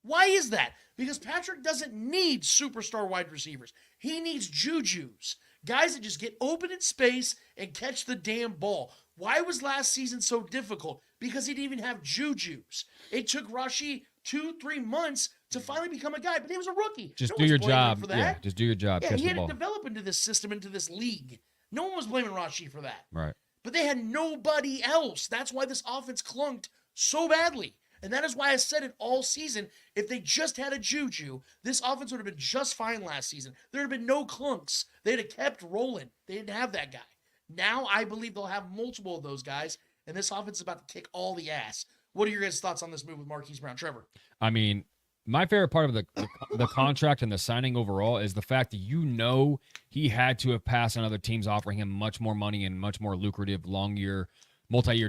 Why is that? Because Patrick doesn't need superstar wide receivers. He needs jujus, guys that just get open in space and catch the damn ball. Why was last season so difficult? Because he didn't even have jujus. It took Rashee 2-3 months to finally become a guy, but he was a rookie. Just No do one's your blaming him job. for that. Yeah, just do your job. Yeah, Catch he the had to ball. develop into this system, into this league. No one was blaming Rashee for that. Right. But they had nobody else. That's why this offense clunked so badly. And that is why I said it all season. If they just had a juju, this offense would have been just fine last season. There would have been no clunks. They'd have kept rolling. They didn't have that guy. Now I believe they'll have multiple of those guys, and this offense is about to kick all the ass. What are your guys' thoughts on this move with Marquise Brown? Trevor? I mean, my favorite part of the contract and the signing overall is the fact that he had to have passed on other teams offering him much more money and much more lucrative multi-year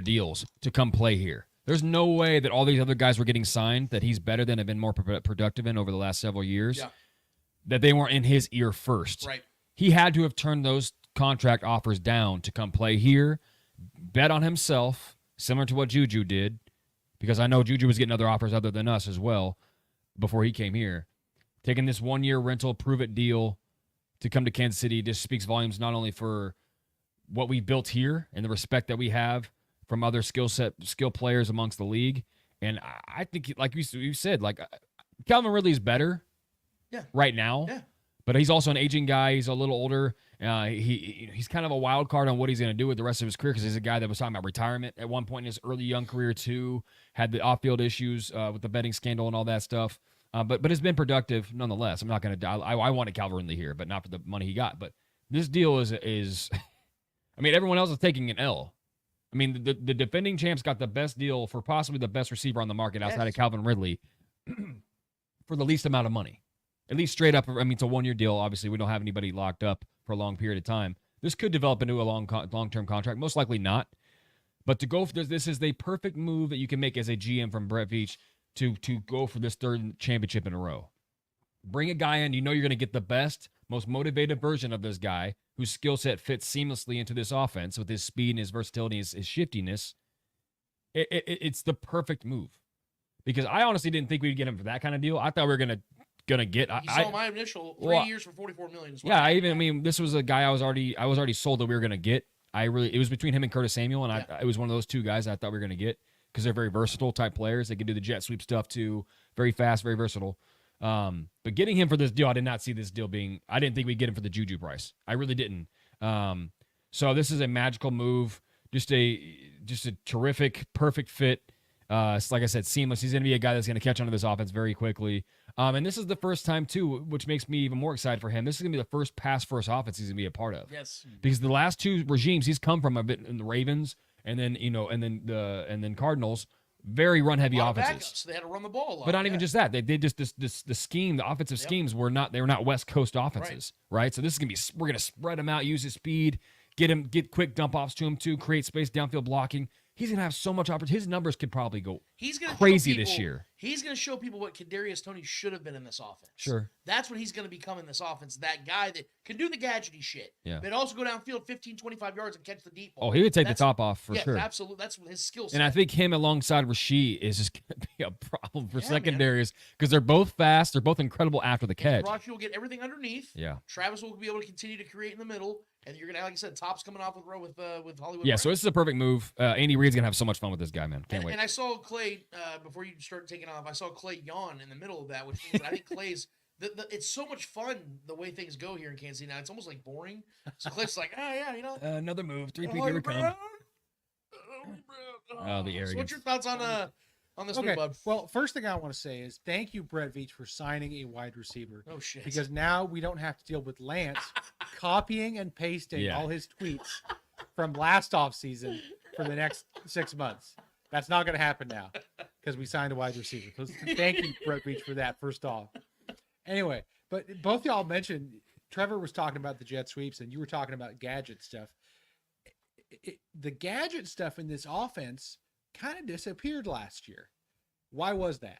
deals to come play here. There's no way that all these other guys were getting signed that he's better than have been more productive in over the last several years, that they weren't in his ear first. Right. He had to have turned those contract offers down to come play here, bet on himself, similar to what Juju did, because I know Juju was getting other offers other than us as well before he came here. Taking this 1-year rental, prove-it deal to come to Kansas City just speaks volumes not only for what we built here and the respect that we have from other skill players amongst the league. And I think, like you said, like Calvin Ridley's better right now, but he's also an aging guy. He's a little older. He's kind of a wild card on what he's going to do with the rest of his career because he's a guy that was talking about retirement at one point in his early young career too, had the off-field issues with the betting scandal and all that stuff. But it's been productive nonetheless. I'm not going to I wanted Calvin Ridley here, but not for the money he got. But this deal is I mean, everyone else is taking an L. I mean, the defending champs got the best deal for possibly the best receiver on the market outside of Calvin Ridley for the least amount of money. At least straight up, I mean, it's a 1-year deal. Obviously, we don't have anybody locked up for a long period of time. This could develop into a long-term contract. Most likely not. But to go for this is the perfect move that you can make as a GM from Brett Veach to go for this 3rd championship in a row. Bring a guy in, you're going to get the best, most motivated version of this guy whose skill set fits seamlessly into this offense with his speed and his versatility and his shiftiness. It's the perfect move. Because I honestly didn't think we'd get him for that kind of deal. I thought we were gonna get. You saw my initial 3 years for $44 million as well. Yeah, I mean, this was a guy I was already sold that we were gonna get. It was between him and Curtis Samuel, and it was one of those two guys I thought we were gonna get because they're very versatile type players. They can do the jet sweep stuff too. Very fast, very versatile. But getting him for this deal, I did not see this deal being. I didn't think we'd get him for the Juju price. I really didn't. So this is a magical move. Just a terrific, perfect fit. It's like I said, seamless. He's going to be a guy that's going to catch onto this offense very quickly. And this is the first time, too, which makes me even more excited for him. This is going to be the first pass-first offense he's going to be a part of. Yes. Because the last 2 regimes he's come from a bit in the Ravens and then Cardinals, very run-heavy offenses. So they had to run the ball a lot. But not even just that. They just the scheme, the offensive schemes were not West Coast offenses, right? So this is going to be we're going to spread him out, use his speed, get quick dump-offs to him, too, create space, downfield blocking. He's going to have so much opportunity. His numbers could probably go crazy this year. He's going to show people what Kadarius Toney should have been in this offense. Sure. That's what he's going to become in this offense. That guy that can do the gadgety shit. Yeah. But also go downfield 15, 25 yards and catch the deep ball. Oh, he would take the top off for sure. Absolutely. That's his skill set. And I think him alongside Rasheed is just going to be a problem for secondaries because they're both fast. They're both incredible after the catch. Rasheed will get everything underneath. Yeah. Travis will be able to continue to create in the middle. And you're going to, like I said, Top's coming off with Hollywood. Yeah, Brown. so this is a perfect move. Andy Reid's going to have so much fun with this guy, man. Can't wait. And I saw Clay, before you start taking off, I saw Clay yawn in the middle of that, which means that I think Clay's, it's so much fun the way things go here in Kansas City now. It's almost like boring. So Clay's like, another move. 3-peat, here we come. Oh, the arrogance. So what's your thoughts on this move, bud? Well, first thing I want to say is thank you, Brett Veach, for signing a wide receiver. Oh, shit. Because now we don't have to deal with Lance copying and pasting all his tweets from last offseason for the next 6 months. That's not going to happen now because we signed a wide receiver. So thank you, Brett Veach, for that, first off. Anyway, but both y'all mentioned, Trevor was talking about the jet sweeps and you were talking about gadget stuff. The gadget stuff in this offense kind of disappeared last year. Why was that?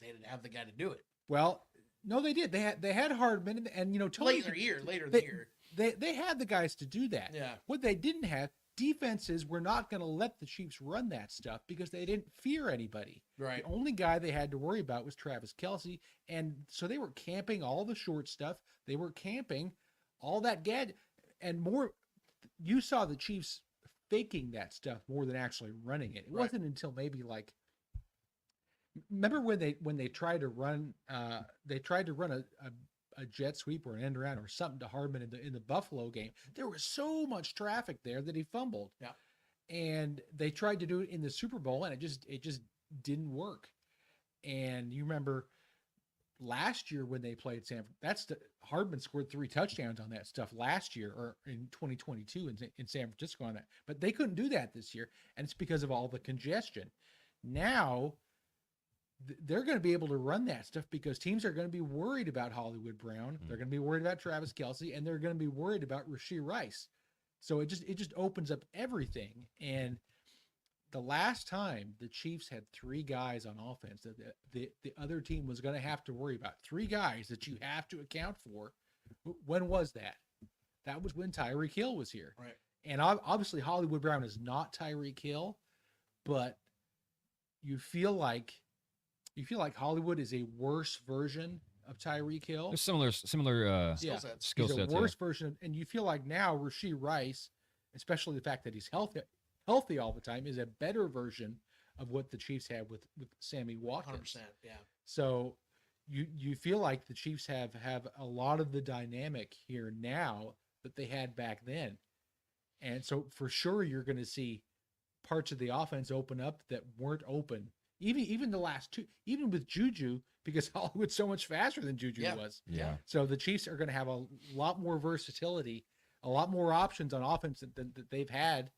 They didn't have the guy to do it. Well, no, they did. They had Hardman and Tony, later in the year. They had the guys to do that. Yeah. What they didn't have, defenses were not going to let the Chiefs run that stuff because they didn't fear anybody. Right. The only guy they had to worry about was Travis Kelce, and so they were camping all the short stuff. They were camping all that gadget and more. You saw the Chiefs faking that stuff more than actually running it. It wasn't until maybe like, remember when they tried to run a jet sweep or an end around or something to Hardman in the Buffalo game. There was so much traffic there that he fumbled. Yeah. And they tried to do it in the Super Bowl and it just didn't work. And you remember last year when they played Hardman scored 3 touchdowns on that stuff last year or in 2022 in San Francisco on that. But they couldn't do that this year, and it's because of all the congestion. Now they're going to be able to run that stuff because teams are going to be worried about Hollywood Brown. They're going to be worried about Travis Kelce, and they're going to be worried about Rashee Rice. So it just opens up everything. And the last time the Chiefs had 3 guys on offense that the other team was going to have to worry about, 3 guys that you have to account for, when was that? That was when Tyreek Hill was here. Right. And obviously Hollywood Brown is not Tyreek Hill, but you feel like Hollywood is a worse version of Tyreek Hill. There's similar skill sets. He's a worse version, and you feel like now Rashee Rice, especially the fact that he's healthy all the time, is a better version of what the Chiefs had with Sammy Watkins. 100%, yeah. So you feel like the Chiefs have a lot of the dynamic here now that they had back then. And so for sure you're going to see parts of the offense open up that weren't open. Even the last 2, even with Juju, because Hollywood's so much faster than Juju was. Yeah. So the Chiefs are going to have a lot more versatility, a lot more options on offense than they've had.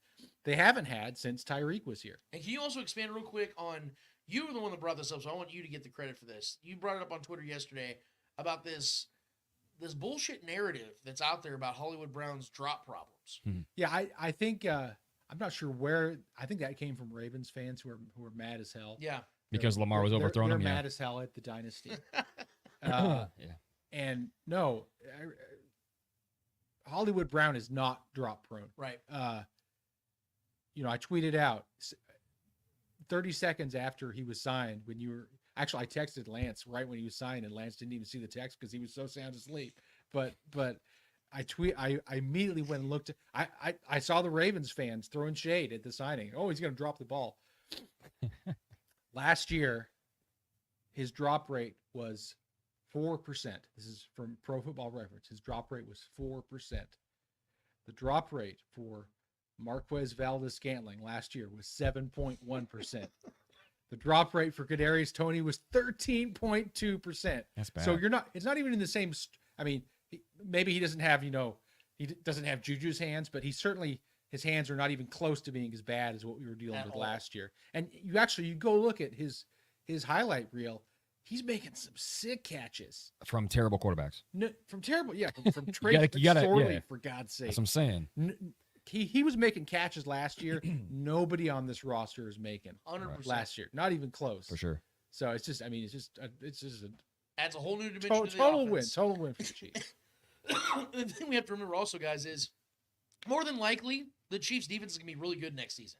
They haven't had since Tyreek was here. And can you also expand real quick on, you were the one that brought this up, so I want you to get the credit for this. You brought it up on Twitter yesterday about this bullshit narrative that's out there about Hollywood Brown's drop problems. Yeah, I think I'm not sure where. I think that came from Ravens fans who are mad as hell. Yeah, because Lamar was overthrowing they're them. Mad as hell at the dynasty. Yeah. And no, Hollywood Brown is not drop prone. Right. I tweeted out 30 seconds after he was signed when you were actually, I texted Lance right when he was signed, and Lance didn't even see the text because he was so sound asleep. But I immediately went and looked. I saw the Ravens fans throwing shade at the signing. Oh, he's going to drop the ball. Last year, his drop rate was 4%. This is from Pro Football Reference. His drop rate was 4%. The drop rate for Marquez Valdez-Scantling last year was 7.1%. The drop rate for Kadarius Toney was 13.2%. That's bad. So it's not even in the same. I mean, maybe he doesn't have, he doesn't have Juju's hands, but his hands are not even close to being as bad as what we were dealing with last year. And you go look at his highlight reel. He's making some sick catches From terrible quarterbacks. No, from terrible, yeah, from Trey Sorley, for God's sake. That's what I'm saying. He was making catches last year. Nobody on this roster is making 100% last year, not even close. For sure. So it's just, I mean, it's just a Adds a whole new dimension to the total win, offense. total win for the Chiefs. The thing we have to remember also, guys, is more than likely the Chiefs' defense is going to be really good next season.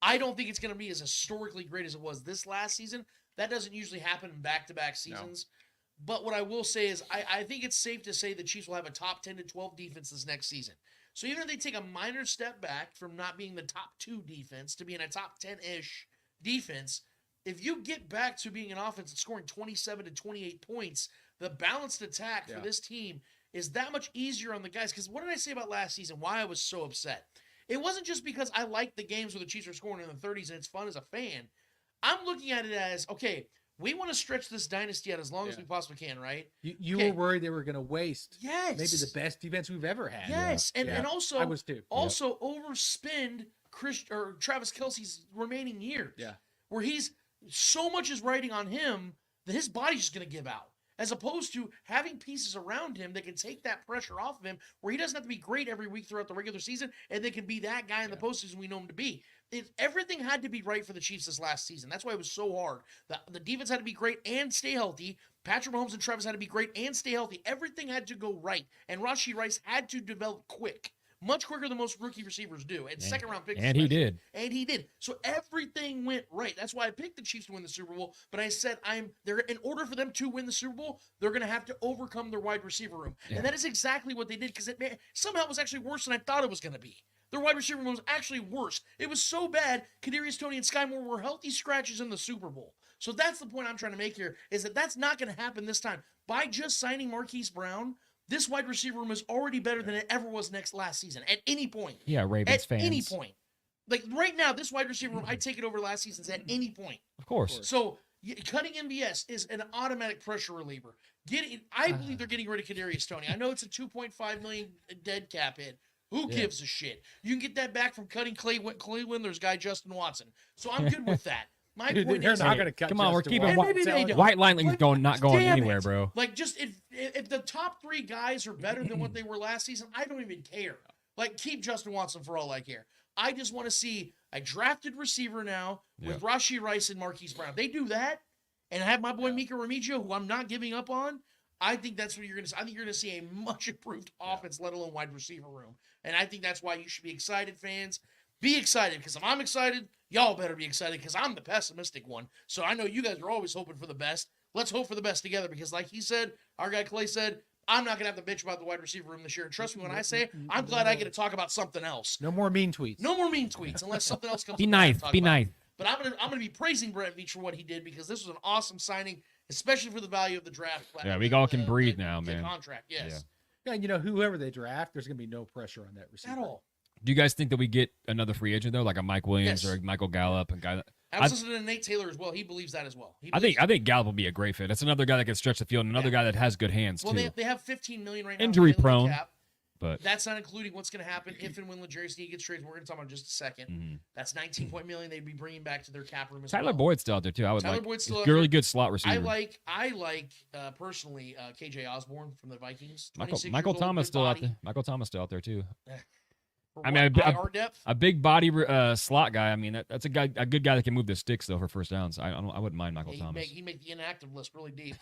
I don't think it's going to be as historically great as it was this last season. That doesn't usually happen in back-to-back seasons. No. But what I will say is I think it's safe to say the Chiefs will have a top 10 to 12 defense this next season. So even if they take a minor step back from not being the top 2 defense to being a top 10-ish defense, if you get back to being an offense that's scoring 27 to 28 points, the balanced attack for this team is that much easier on the guys. Because what did I say about last season? Why I was so upset? It wasn't just because I like the games where the Chiefs are scoring in the 30s and it's fun as a fan. I'm looking at it as, okay, we want to stretch this dynasty out as long as we possibly can, right? You were worried they were going to waste maybe the best defense we've ever had. Yes, and also, I was too. Also overspend Travis Kelce's remaining years. Yeah. Where so much is riding on him that his body's just going to give out. As opposed to having pieces around him that can take that pressure off of him, where he doesn't have to be great every week throughout the regular season, and they can be that guy in the postseason we know him to be. Everything had to be right for the Chiefs this last season. That's why it was so hard. The defense had to be great and stay healthy. Patrick Mahomes and Travis had to be great and stay healthy. Everything had to go right. And Rashee Rice had to develop quick. Much quicker than most rookie receivers do. And second-round picks. And he did. And he did. So everything went right. That's why I picked the Chiefs to win the Super Bowl. But I said in order for them to win the Super Bowl, they're going to have to overcome their wide receiver room. Yeah. And that is exactly what they did, because somehow it was actually worse than I thought it was going to be. Their wide receiver room was actually worse. It was so bad, Kadarius Toney and Sky Moore were healthy scratches in the Super Bowl. So that's the point I'm trying to make here, is that that's not going to happen this time. By just signing Marquise Brown, this wide receiver room is already better than it ever was last season at any point. Yeah, Ravens fans. At any point. Like right now, this wide receiver room, I'd take it over last season's at any point. Of course. So cutting MVS is an automatic pressure reliever. I believe they're getting rid of Kadarius Toney. I know it's a $2.5 million dead cap hit. Who gives a shit? You can get that back from cutting Cleveland's guy Justin Watson. So I'm good with that. My point is, not going to cut. Come on, we're keeping Watson. White Lightning's not going anywhere, bro. Like, just if the top 3 guys are better than what they were last season, I don't even care. Like, keep Justin Watson for all I care. I just want to see a drafted receiver now with Rashee Rice and Marquise Brown. They do that, and have my boy Mika Remigio, who I'm not giving up on. I think that's what you're going to see. I think you're going to see a much improved offense, let alone wide receiver room. And I think that's why you should be excited, fans. Be excited, because if I'm excited, y'all better be excited, because I'm the pessimistic one. So I know you guys are always hoping for the best. Let's hope for the best together, because like he said, our guy Clay said, I'm not going to have to bitch about the wide receiver room this year. And trust me when I say it, I'm glad I get to talk about something else. No more mean tweets. No more mean tweets, unless something else comes up. Be nice. Be nice. But I'm gonna be praising Brett Veach for what he did, because this was an awesome signing, especially for the value of the draft. Yeah, we all can breathe now, man. Contract, yes. Yeah, whoever they draft, there's going to be no pressure on that receiver. At all. Do you guys think that we get another free agent though, like a Mike Williams or a Michael Gallup, and guy? I was listening to Nate Taylor as well. He believes that as well. I think Gallup will be a great fit. That's another guy that can stretch the field, and another guy that has good hands too. Well, they have $15 million right now. Injury prone. Cap. But that's not including what's going to happen if and when L'Jarius Sneed gets traded. We're going to talk about in just a second. Mm-hmm. That's $19 million they'd be bringing back to their cap room. Tyler Boyd's still out there too. Tyler Boyd's still out really there. Good slot receiver. I like personally KJ Osborne from the Vikings. Michael Thomas still out there. Michael Thomas still out there too. I mean, a big body slot guy. I mean, that's a good guy that can move the sticks though for first downs. I wouldn't mind Michael Thomas. He make the inactive list really deep.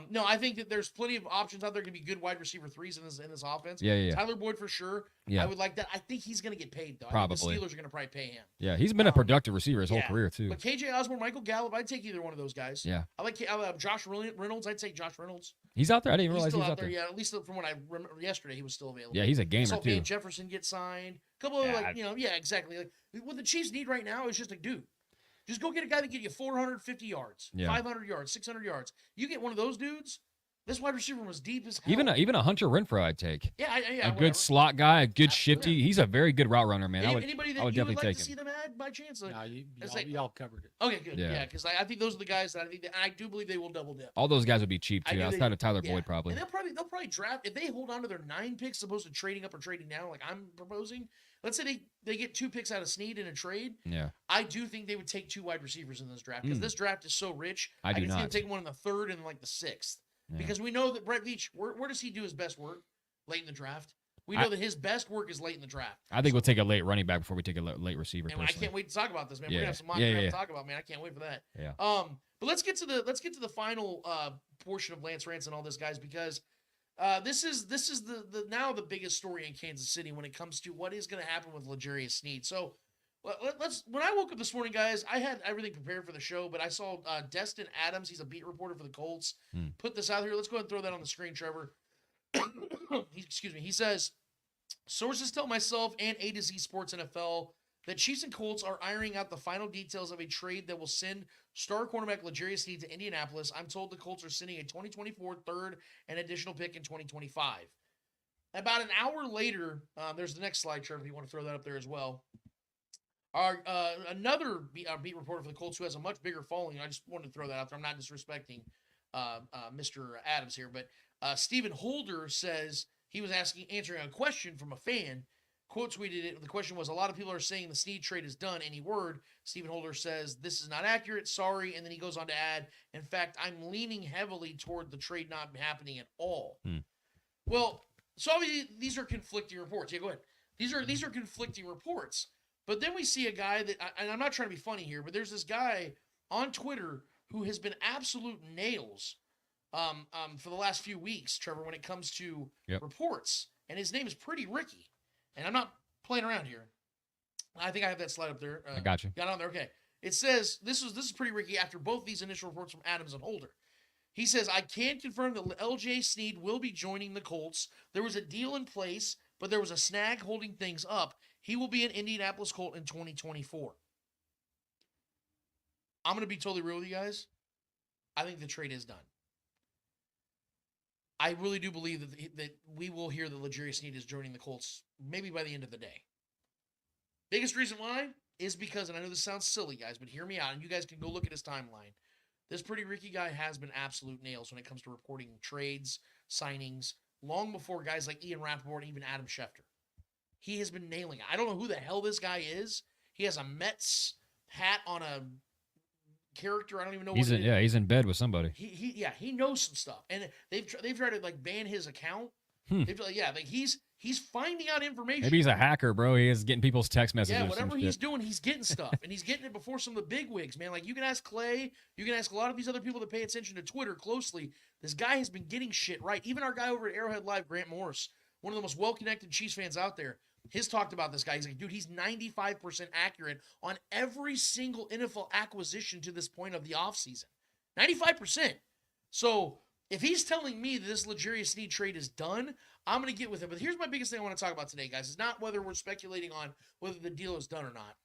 No, I think that there's plenty of options out there. Can be good wide receiver 3s in this offense. Yeah. Tyler Boyd for sure. Yeah. I would like that. I think he's going to get paid though. Probably. I think the Steelers are going to probably pay him. Yeah, he's been a productive receiver his whole career too. But KJ Osborne, Michael Gallup, I'd take either one of those guys. Yeah. I like Josh Reynolds. I'd take Josh Reynolds. He's out there. I didn't realize he was out there. Yeah, at least from what I remember yesterday, he was still available. Yeah, he's a gamer saw too. Van Jefferson get signed. A couple of exactly. Like what the Chiefs need right now is just a dude. Just go get a guy that get you 450 yards, 500 yards, 600 yards. You get one of those dudes. This wide receiver was deep as hell. Even a Hunter Renfrow I'd take. Yeah, a good slot guy, a good shifty. He's a very good route runner, man. Anybody that I would you definitely would like take to see them add by chance? No, y'all covered it. Okay, good. Yeah, because I think those are the guys that I do believe they will double dip. All those guys would be cheap too. Outside of Tyler Boyd, probably. And they'll probably draft if they hold on to their 9 picks, as opposed to trading up or trading down, like I'm proposing. Let's say they get 2 picks out of Snead in a trade. Yeah. I do think they would take 2 wide receivers in this draft, because this draft is so rich. I can see them taking one in the 3rd and like the 6th. Yeah. Because we know that Brett Veach, where does he do his best work? Late in the draft. We know that his best work is late in the draft. I think we'll take a late running back before we take a late receiver. And I can't wait to talk about this, man. We're Yeah. gonna have some mock Yeah, draft yeah. to talk about, man. I can't wait for that. Yeah. But let's get to the final portion of Lance Rants and all this, guys, because this is the now the biggest story in Kansas City when it comes to what is going to happen with L'Jarius Sneed. So let's. When I woke up this morning, guys, I had everything prepared for the show, but I saw Destin Adams. He's a beat reporter for the Colts. Put this out here. Let's go ahead and throw that on the screen, Trevor. Excuse me. He says, sources tell myself and A to Z Sports NFL that Chiefs and Colts are ironing out the final details of a trade that will send star cornerback L'Jarius Sneed to Indianapolis. I'm told the Colts are sending a 2024 third and additional pick in 2025. About an hour later, there's the next slide, Trevor, if you want to throw that up there as well. Another beat reporter for the Colts who has a much bigger following. I just wanted to throw that out there. I'm not disrespecting Mr. Adams here, but Stephen Holder says he was answering a question from a fan. Quote tweeted it. The question was, a lot of people are saying the Sneed trade is done. Any word? Stephen Holder says, this is not accurate. Sorry. And then he goes on to add, in fact, I'm leaning heavily toward the trade not happening at all. Well, so obviously these are conflicting reports. Yeah, go ahead. These are conflicting reports. But then we see a guy that, and I'm not trying to be funny here, but there's this guy on Twitter who has been absolute nails for the last few weeks, Trevor, when it comes to reports. And his name is Pretty Ricky. And I'm not playing around here. I think I have that slide up there. I got you. Got on there. Okay. It says, this is Pretty Ricky after both these initial reports from Adams and Holder. He says, I can confirm that L.J. Sneed will be joining the Colts. There was a deal in place, but there was a snag holding things up. He will be an Indianapolis Colt in 2024. I'm going to be totally real with you guys. I think the trade is done. I really do believe that we will hear that L'Jarius Sneed is joining the Colts maybe by the end of the day. Biggest reason why is because, and I know this sounds silly, guys, but hear me out, and you guys can go look at his timeline. This Pretty Ricky guy has been absolute nails when it comes to reporting trades, signings, long before guys like Ian Rappaport and even Adam Schefter. He has been nailing it. I don't know who the hell this guy is. He has a Mets hat on a character. I don't even know. He's in bed with somebody. He knows some stuff, and they've tried to like ban his account. He's finding out information. Maybe he's a hacker, bro. He is getting people's text messages. Yeah, whatever he's doing, he's getting stuff, and he's getting it before some of the big wigs, man. Like you can ask Clay, you can ask a lot of these other people that pay attention to Twitter closely. This guy has been getting shit right. Even our guy over at Arrowhead Live, Grant Morris, one of the most well-connected Chiefs fans out there, has talked about this guy. He's like, dude, he's 95% accurate on every single NFL acquisition to this point of the offseason. 95%. So if he's telling me that this L'Jarius Sneed trade is done, I'm going to get with him. But here's my biggest thing I want to talk about today, guys. It's not whether we're speculating on whether the deal is done or not.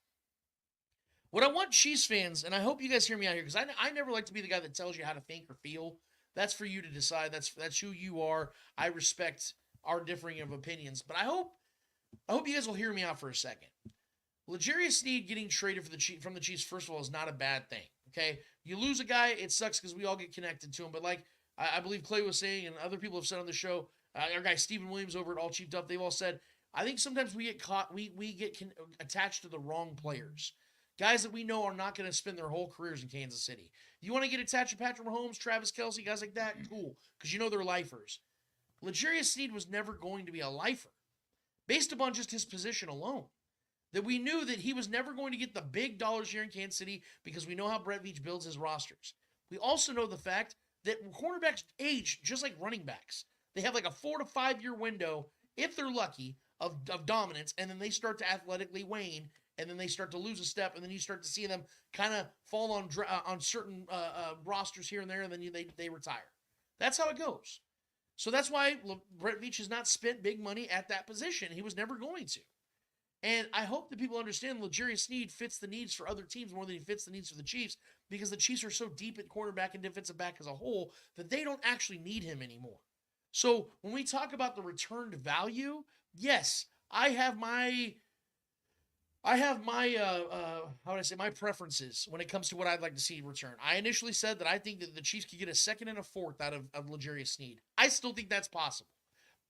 What I want Chiefs fans, and I hope you guys hear me out here, because I never like to be the guy that tells you how to think or feel. That's for you to decide. That's who you are. I respect our differing of opinions. But I hope you guys will hear me out for a second. L'Jarius Sneed getting traded from the Chiefs, first of all, is not a bad thing. Okay? You lose a guy, it sucks because we all get connected to him. But like I believe Clay was saying, and other people have said on the show, our guy Stephen Williams over at All Chiefed Up, they've all said, I think sometimes we get caught, we get attached to the wrong players. Guys that we know are not going to spend their whole careers in Kansas City. You want to get attached to Patrick Mahomes, Travis Kelce, guys like that? Cool, because you know they're lifers. L'Jarius Sneed was never going to be a lifer, based upon just his position alone. That we knew that he was never going to get the big dollars here in Kansas City because we know how Brett Veach builds his rosters. We also know the fact that cornerbacks age just like running backs. They have like a 4 to 5 year window, if they're lucky, of dominance, and then they start to athletically wane, and then they start to lose a step, and then you start to see them kind of fall on certain rosters here and there, and then they retire. That's how it goes. So that's why Brett Veach has not spent big money at that position. He was never going to. And I hope that people understand L'Jarius Sneed fits the needs for other teams more than he fits the needs for the Chiefs, because the Chiefs are so deep at cornerback and defensive back as a whole that they don't actually need him anymore. So when we talk about the returned value, yes, I have my my preferences when it comes to what I'd like to see return. I initially said that I think that the Chiefs could get a second and a fourth out of L'Jarius Sneed. I still think that's possible.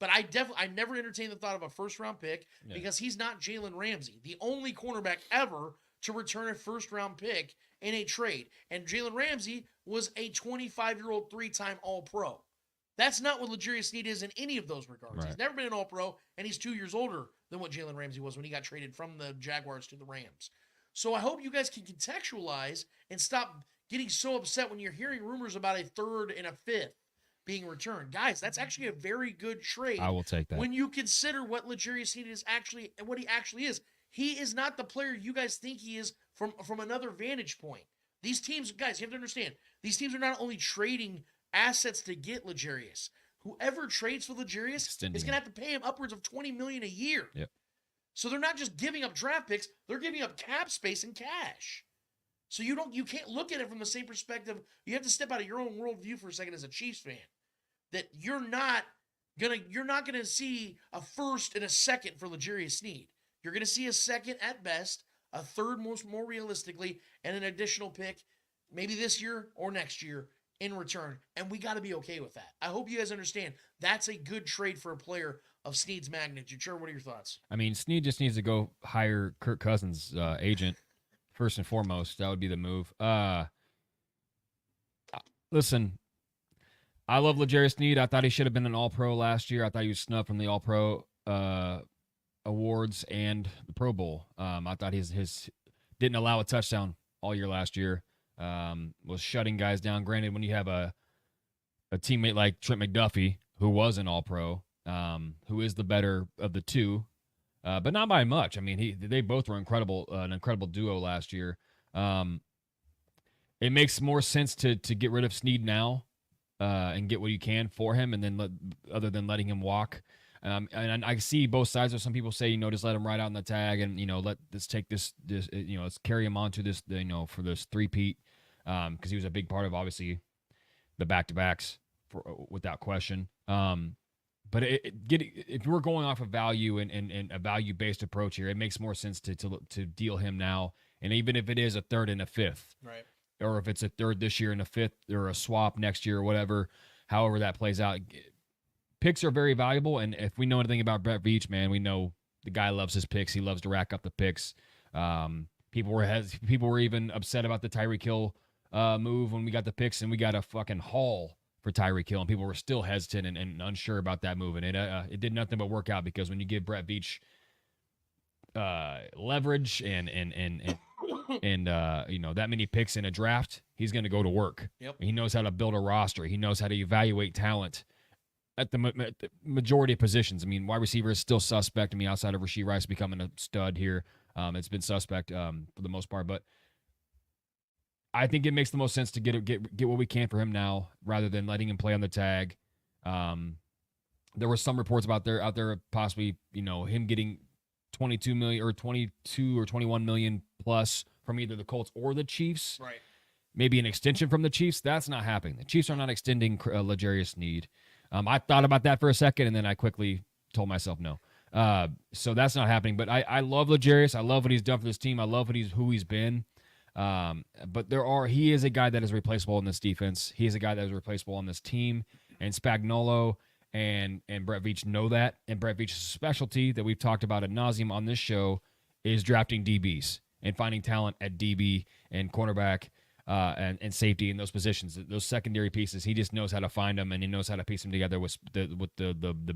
But I never entertained the thought of a first-round pick because he's not Jalen Ramsey, the only cornerback ever to return a first-round pick in a trade. And Jalen Ramsey was a 25-year-old 3-time All-Pro. That's not what L'Jarius Sneed is in any of those regards. Right. He's never been an All-Pro, and he's 2 years older than what Jalen Ramsey was when he got traded from the Jaguars to the Rams. So I hope you guys can contextualize and stop getting so upset when you're hearing rumors about a 3rd and a 5th being returned. Guys, that's actually a very good trade. I will take that. When you consider what L'Jarius Sneed is actually and what he actually is. He is not the player you guys think he is from another vantage point. These teams, guys, you have to understand, these teams are not only trading assets to get L'Jarius. Whoever trades for L'Jarius is going to have to pay him upwards of $20 million a year. Yep. So they're not just giving up draft picks; they're giving up cap space and cash. So you can't look at it from the same perspective. You have to step out of your own worldview for a second as a Chiefs fan. That you're not gonna see a 1st and a 2nd for L'Jarius Sneed. You're gonna see a 2nd at best, a 3rd more realistically, and an additional pick, maybe this year or next year in return. And we got to be okay with that. I hope you guys understand that's a good trade for a player of Sneed's magnitude. Sure, what are your thoughts? I mean, Sneed just needs to go hire Kirk Cousins' agent first and foremost. That would be the move. Listen, I love L'Jarius Sneed. I thought he should have been an All-Pro last year. I thought he was snubbed from the All-Pro awards and the Pro Bowl. I thought his didn't allow a touchdown all year last year. Was shutting guys down. Granted, when you have a teammate like Trent McDuffie, who was an All-Pro, who is the better of the two, but not by much. I mean, they both were an incredible duo last year. It makes more sense to get rid of Sneed now and get what you can for him, and then other than letting him walk. And I see both sides. Of some people say, just let him ride out in the tag, and let's take this, let's carry him on to this, for this three-peat, because he was a big part of obviously the back-to-backs without question. But if we're going off of value and a value-based approach here, it makes more sense to deal him now, and even if it is a 3rd and a 5th, right? Or if it's a 3rd this year and a 5th, or a swap next year or whatever, however that plays out. Picks are very valuable, and if we know anything about Brett Veach, man, we know the guy loves his picks. He loves to rack up the picks. People were even upset about the Tyreek Hill move when we got the picks, and we got a fucking haul for Tyreek Hill, and people were still hesitant and unsure about that move, and it did nothing but work out, because when you give Brett Veach leverage and that many picks in a draft, he's going to go to work. Yep. He knows how to build a roster. He knows how to evaluate talent at the majority of positions. I mean, wide receiver is still suspect. I mean, outside of Rashee Rice becoming a stud here, it's been suspect for the most part. But I think it makes the most sense to get what we can for him now, rather than letting him play on the tag. There were some reports out there possibly, him getting 22 million or 22 or 21 million plus from either the Colts or the Chiefs. Right. Maybe an extension from the Chiefs. That's not happening. The Chiefs are not extending L'Jarius Sneed. I thought about that for a second, and then I quickly told myself no. So that's not happening. But I love L'Jarius. I love what he's done for this team. I love who he's been. But he is a guy that is replaceable in this defense. He is a guy that is replaceable on this team. And Spagnuolo and Brett Veach know that. And Brett Veach's specialty that we've talked about ad nauseum on this show is drafting DBs and finding talent at DB and cornerback. And safety in those positions, those secondary pieces. He just knows how to find them, and he knows how to piece them together with the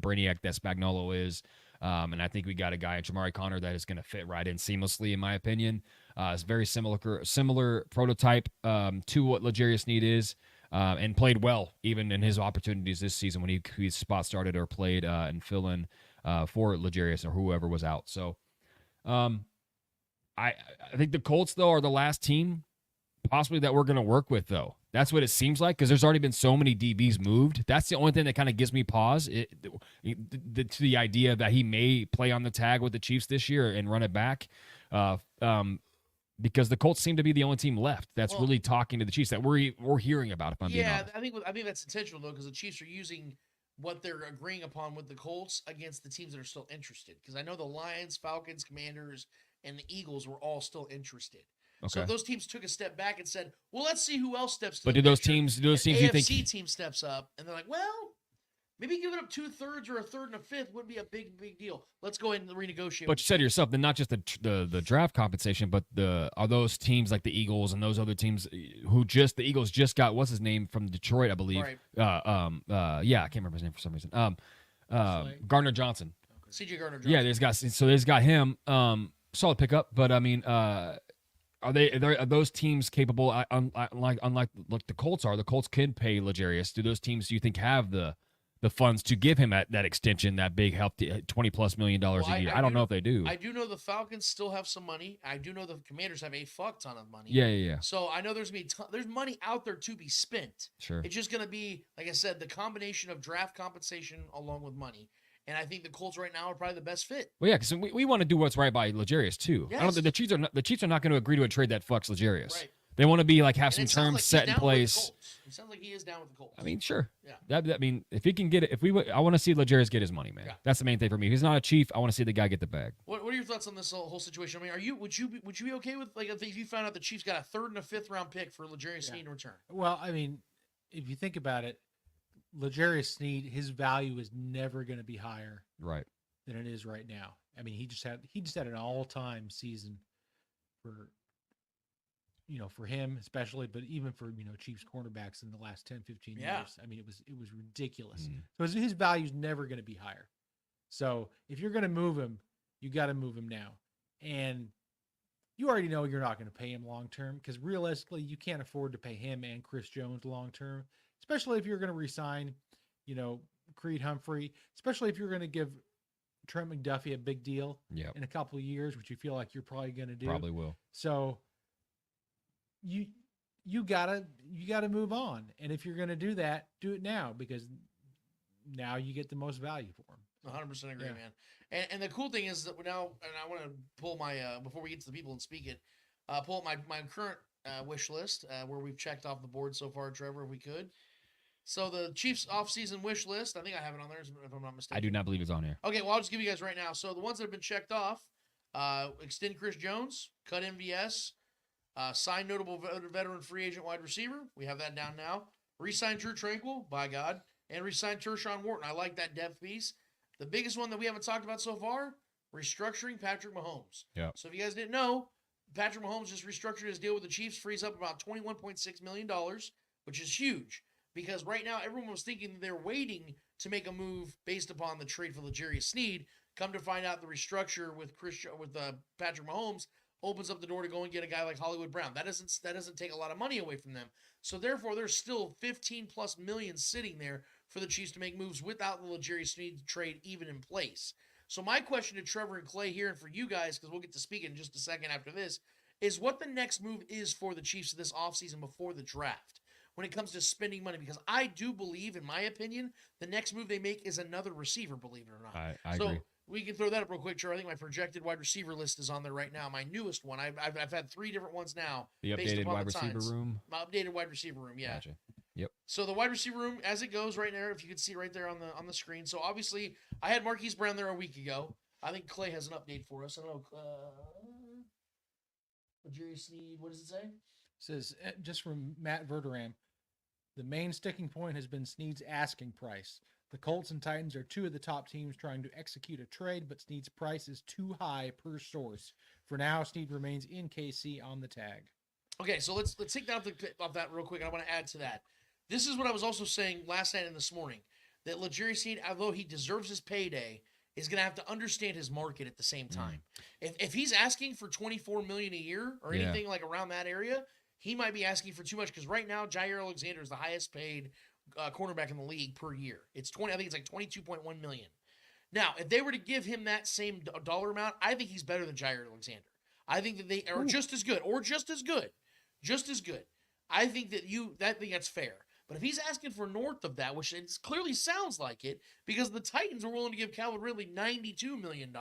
brainiac that Spagnuolo is. And I think we got a guy in Jamari Conner that is going to fit right in seamlessly, in my opinion. It's very similar prototype to what L'Jarius Sneed is, and played well even in his opportunities this season when he spot started or played and fill in for L'Jarius or whoever was out. So I think the Colts, though, are the last team possibly that we're going to work with, though. That's what it seems like, because there's already been so many DBs moved. That's the only thing that kind of gives me pause to the idea that he may play on the tag with the Chiefs this year and run it back, because the Colts seem to be the only team left that's really talking to the Chiefs that we're hearing about, if I'm being honest. I think that's intentional, though, because the Chiefs are using what they're agreeing upon with the Colts against the teams that are still interested, because I know the Lions, Falcons, Commanders, and the Eagles were all still interested. Okay. So if those teams took a step back and said, well, let's see who else steps to But the do those teams AFC you think team steps up, and they're like, well, Maybe giving up 2/3 or a third and a fifth wouldn't be a big deal. Let's go ahead and renegotiate. But you said to yourself, then not just the draft compensation, but are those teams like the Eagles and those other teams the Eagles just got what's his name from Detroit, I believe. Right. I can't remember his name for some reason. Gardner Johnson. C.J. Gardner Johnson. Yeah, there's got him. Solid pickup, but I mean, are those teams capable? Unlike the Colts are, the Colts can pay Ladarius. Do those teams, do you think, have the funds to give him that extension, that big help, $20+ million a year? I don't know if they do. I do know the Falcons still have some money. I do know the Commanders have a fuck ton of money. Yeah. So I know there's money out there to be spent. Sure. It's just going to be, like I said, the combination of draft compensation along with money. And I think the Colts right now are probably the best fit. Well, yeah, because we want to do what's right by Ladarius too. Yes. I don't think the Chiefs are not going to agree to a trade that fucks Ladarius. Right. They want to be have And some it sounds terms like set he's in down with the place. Colts. It sounds like he is down with the Colts. I mean, sure. Yeah. I mean, if he can get it, I want to see Ladarius get his money, man. Yeah. That's the main thing for me. If he's not a Chief, I want to see the guy get the bag. What are your thoughts on this whole situation? I mean, would you be okay with if you found out the Chiefs got a 3rd and a 5th round pick for L'Jarius Sneed in return? Well, I mean, if you think about it, L'Jarius Sneed, his value is never going to be higher Right. than it is right now. I mean, he just had an all-time season for him especially, but even for Chiefs cornerbacks in the last 10, 15 Yeah. years. I mean, it was ridiculous. So his value is never going to be higher. So if you're going to move him, you got to move him now. And you already know you're not going to pay him long term, because realistically, you can't afford to pay him and Chris Jones long term, especially if you're going to re-sign, Creed Humphrey, especially if you're going to give Trent McDuffie a big deal in a couple of years, which you feel like you're probably going to do. Probably will. So you gotta move on, and if you're going to do that, do it now, because now you get the most value for him. 100% agree, man. And the cool thing is that now, and I want to pull my before we get to the people and speak it, pull up my current wish list where we've checked off the board so far, Trevor, if we could. So the Chiefs offseason wish list, I think I have it on there, if I'm not mistaken. I do not believe it's on here. Okay, well, I'll just give you guys right now. So the ones that have been checked off, extend Chris Jones, cut MVS, sign notable veteran free agent wide receiver. We have that down now. Resign Drew Tranquil, by God, and resign Tershawn Wharton. I like that depth piece. The biggest one that we haven't talked about so far, restructuring Patrick Mahomes. Yeah. So if you guys didn't know, Patrick Mahomes just restructured his deal with the Chiefs, frees up about $21.6 million, which is huge. Because right now, everyone was thinking they're waiting to make a move based upon the trade for L'Jarius Sneed. Come to find out, the restructure with Patrick Mahomes opens up the door to go and get a guy like Hollywood Brown. That doesn't take a lot of money away from them. So therefore, there's still $15+ million sitting there for the Chiefs to make moves without the L'Jarius Sneed trade even in place. So my question to Trevor and Clay here, and for you guys, because we'll get to speak in just a second after this, is what the next move is for the Chiefs this offseason before the draft when it comes to spending money. Because I do believe, in my opinion, the next move they make is another receiver, believe it or not. I agree. We can throw that up real quick, Trevor. I think my projected wide receiver list is on there right now. My newest one. I've had 3 different ones now. The updated wide receiver room. My updated wide receiver room, yeah. Gotcha. Yep. So the wide receiver room, as it goes right there, if you can see right there on the screen. So obviously, I had Marquise Brown there a week ago. I think Clay has an update for us. I don't know. L'Jarius Sneed, what does it say? It says, just from Matt Verderam, the main sticking point has been Sneed's asking price. The Colts and Titans are 2 of the top teams trying to execute a trade, but Sneed's price is too high per source. For now, Sneed remains in KC on the tag. Okay, so let's take that off that real quick. I want to add to that. This is what I was also saying last night and this morning, that L'Jarius Sneed, although he deserves his payday, is going to have to understand his market at the same time. If he's asking for $24 million a year or anything like around that area, he might be asking for too much, because right now Jair Alexander is the highest paid cornerback in the league per year. It's I think it's like $22.1 million. Now, if they were to give him that same dollar amount, I think he's better than Jair Alexander. I think that they are just as good, or just as good. I think that's fair. But if he's asking for north of that, which it clearly sounds like it, because the Titans are willing to give Calvin Ridley $92 million,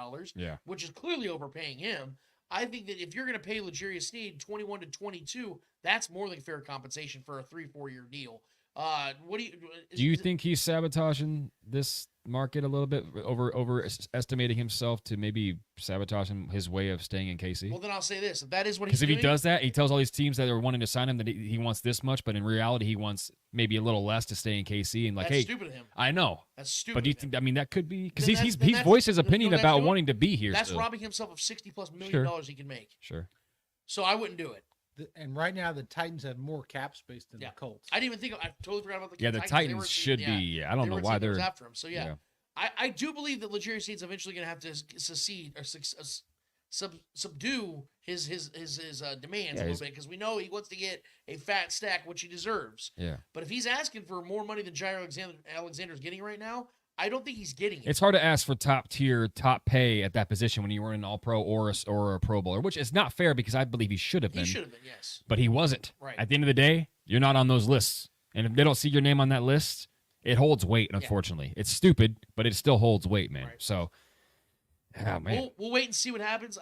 which is clearly overpaying him, I think that if you're going to pay L'Jarius Sneed 21 to 22, that's more than fair compensation for a 3-4 year deal. What do you think he's sabotaging this market a little bit, overestimating himself to maybe sabotaging his way of staying in KC? Well, then I'll say this: if that is what he's because if doing, he does that, he tells all these teams that are wanting to sign him that he wants this much, but in reality, he wants maybe a little less to stay in KC. And like, that's hey, stupid of him. I know That's stupid. but do you of him. think? I mean, that could be because Then he's that's- voiced his you know opinion what that's about doing? wanting to be here. That's still. robbing himself of $60+ million Sure. he can make. Sure. So I wouldn't do it. And right now, the Titans have more cap space than the Colts. I didn't even think. I totally forgot about the Yeah, the Titans. Titans should be. I don't know why they're after him. So yeah. I do believe that L'Jarius Sneed's eventually going to have to secede or subdue his demands a little bit because we know he wants to get a fat stack, which he deserves. Yeah. But if he's asking for more money than Jair Alexander's getting right now, I don't think he's getting it. It's hard to ask for top tier, top pay at that position when you were an All Pro or a Pro Bowler, which is not fair because I believe he should have been. He should have been, yes. But he wasn't. Right. At the end of the day, you're not on those lists, and if they don't see your name on that list, it holds weight. Unfortunately, it's stupid, but it still holds weight, man. Right. So, oh man, we'll wait and see what happens.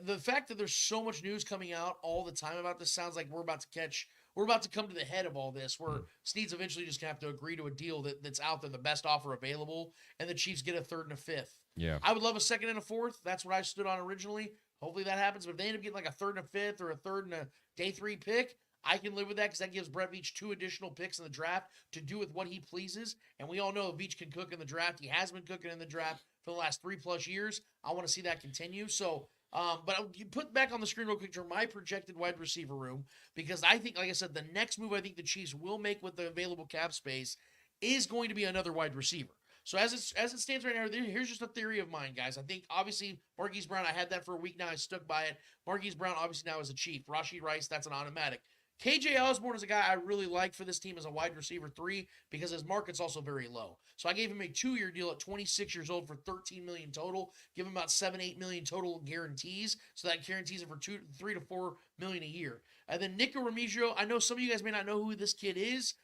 The fact that there's so much news coming out all the time about this sounds like we're about to come to the head of all this, where Sneed's eventually just gonna have to agree to a deal that's out there, the best offer available, and the Chiefs get a third and a fifth. Yeah, I would love a second and a fourth. That's what I stood on originally. Hopefully that happens. But if they end up getting like a third and a fifth or a third and a day 3 pick, I can live with that because that gives Brett Veach 2 additional picks in the draft to do with what he pleases. And we all know Veach can cook in the draft. He has been cooking in the draft for the last 3+ years. I want to see that continue. So, but you put back on the screen real quick to my projected wide receiver room, because I think, like I said, the next move I think the Chiefs will make with the available cap space is going to be another wide receiver. So as it stands right now, here's just a theory of mine, guys. I think obviously Marquise Brown, I had that for a week now. I stuck by it. Marquise Brown obviously now is a Chief. Rashee Rice, that's an automatic. KJ Osborne is a guy I really like for this team as a wide receiver 3 because his market's also very low. So I gave him a 2-year deal at 26 years old for $13 million total. Give him about $7-8 million total guarantees. So that guarantees him for $3 to $4 million a year. And then Nico Remigio, I know some of you guys may not know who this kid is.